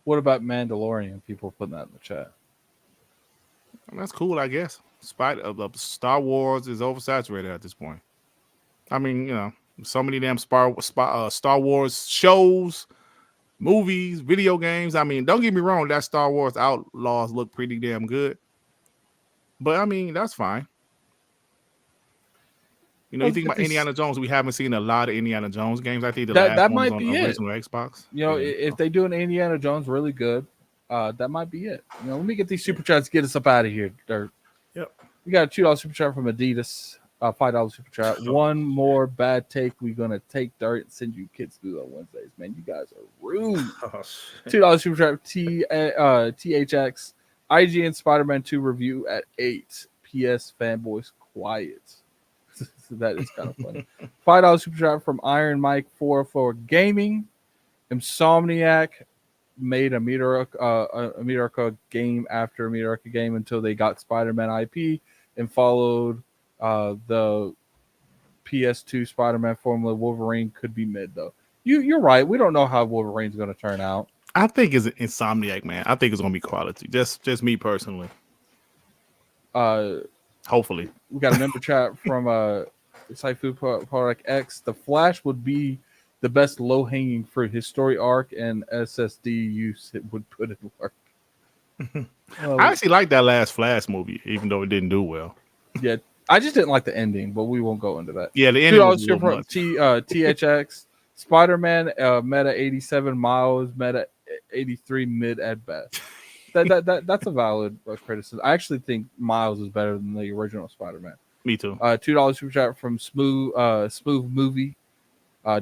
What about Mandalorian? People are putting that in the chat. And that's cool, I guess. Star Wars is oversaturated at this point. I mean, so many damn Star Wars shows, movies, video games. I mean, don't get me wrong, that Star Wars Outlaws look pretty damn good. But I mean, that's fine. You think about Indiana Jones, we haven't seen a lot of Indiana Jones games. I think the last that one was might on be it. original Xbox. If they do an Indiana Jones really good, that might be it. Let me get these super chats, get us up out of here, Dirt. Yep. We got a $2 super chat from Adidas. $5 super chat. One more bad take. We're gonna take Dirt and send you kids through on Wednesdays. Man, you guys are rude. $2 super chat. THX. IGN Spider-Man 2 review at 8. PS fanboys quiet. That is kind of funny. $5 super chat from Iron Mike 4 Gaming. Insomniac made a Meteorica game after a Meteorica game until they got Spider-Man IP and followed the PS2 Spider-Man formula. Wolverine could be mid though. You're right. We don't know how Wolverine's going to turn out. I think it's Insomniac, man. I think it's going to be quality. Just me personally. Hopefully. We got a member chat from Sci-Food Product X. The Flash would be the best low-hanging fruit. His story arc and SSD use it would put in work. I actually like that last Flash movie, even though it didn't do well. Yeah, I just didn't like the ending, but we won't go into that. Yeah, the ending was a little much. THX, Spider-Man, meta 87, Miles, meta 83, mid at best. That's a valid criticism. I actually think Miles is better than the original Spider-Man. Me too. $2 super chat from Smooth Movie.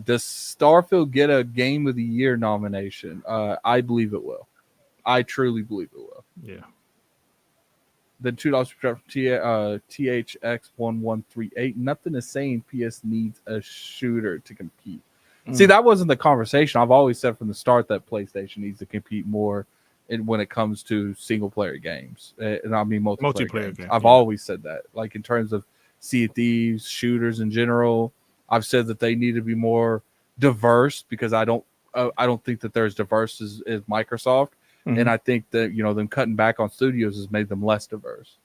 Does Starfield get a Game of the Year nomination? I believe it will. I truly believe it will. Yeah. Then $2 super chat from THX1138. Nothing is saying PS needs a shooter to compete. See, that wasn't the conversation. I've always said from the start that PlayStation needs to compete more when it comes to single player games. And I mean multiplayer games. I've always said that. Like in terms of Sea of Thieves, shooters in general, I've said that they need to be more diverse because I don't think that they're as diverse as Microsoft. Mm-hmm. And I think that, them cutting back on studios has made them less diverse.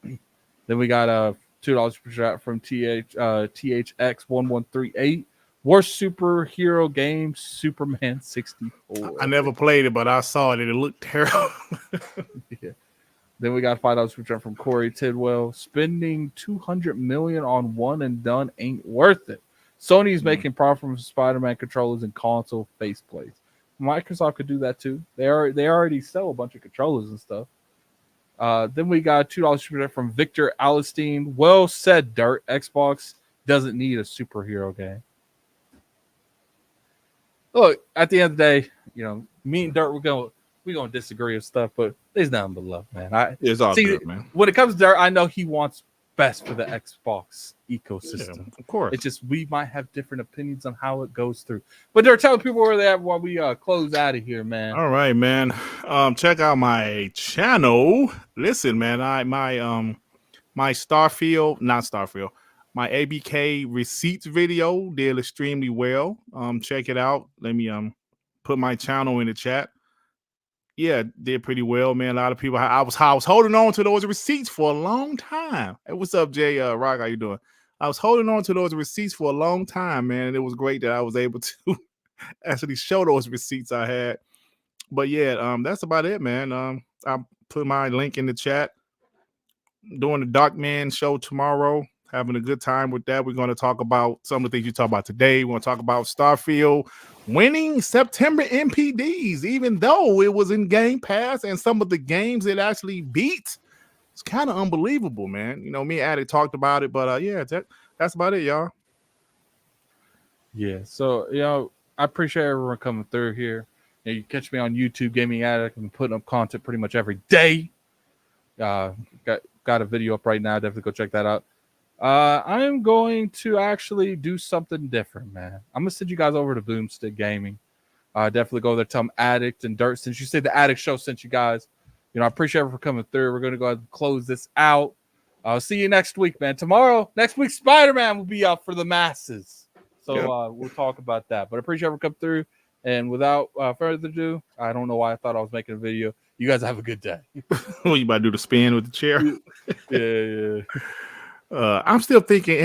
Then we got a $2 per shot from THX1138. Worst superhero game, Superman 64. I never played it, but I saw it and it looked terrible. Yeah. Then we got $5 per shot from Corey Tidwell. Spending $200 million on one and done ain't worth it. Sony's making profit from Spider-Man controllers and console faceplates. Microsoft could do that too. They already sell a bunch of controllers and stuff. Then we got a $2 super chat from Victor Alistine. Well said, Dirt. Xbox doesn't need a superhero game. Look, at the end of the day, me and Dirt, we're gonna disagree with stuff, but there's nothing but love, man. It's all see good, man. when it comes to Dirt, I know he wants best for the Xbox ecosystem. Yeah, of course. It's just we might have different opinions on how it goes through. But Dirt, tell people where they at while we close out of here, man. All right, man. Check out my channel. Listen, man, my Starfield, not Starfield, my ABK receipts video did extremely well. Check it out. Let me put my channel in the chat. Yeah, did pretty well, man. A lot of people. I was holding on to those receipts for a long time. Hey, what's up, Jay? Rock, how you doing? I was holding on to those receipts for a long time, man. And it was great that I was able to actually show those receipts I had. But yeah, that's about it, man. I put my link in the chat. Doing the Dark Man show tomorrow. Having a good time with that. We're going to talk about some of the things you talk about today. We're going to talk about Starfield winning September NPDs, even though it was in Game Pass and some of the games it actually beat. It's kind of unbelievable, man. Me and Addict talked about it, but yeah, that's about it, y'all. Yeah, so I appreciate everyone coming through here. You catch me on YouTube, Gaming Addict. I'm putting up content pretty much every day. Got a video up right now. Definitely go check that out. I'm going to actually do something different, man. I'm gonna send you guys over to Boomstick Gaming. Definitely go there. Tell them Addict and Dirt. Since you said the Addict show sent you guys, I appreciate everyone for coming through. We're gonna go ahead and close this out. I'll see you next week, man. Next week, Spider-Man will be out for the masses. So we'll talk about that. But I appreciate everyone coming through. And without further ado, I don't know why I thought I was making a video. You guys have a good day. You about to do the spin with the chair? Yeah. I'm still thinking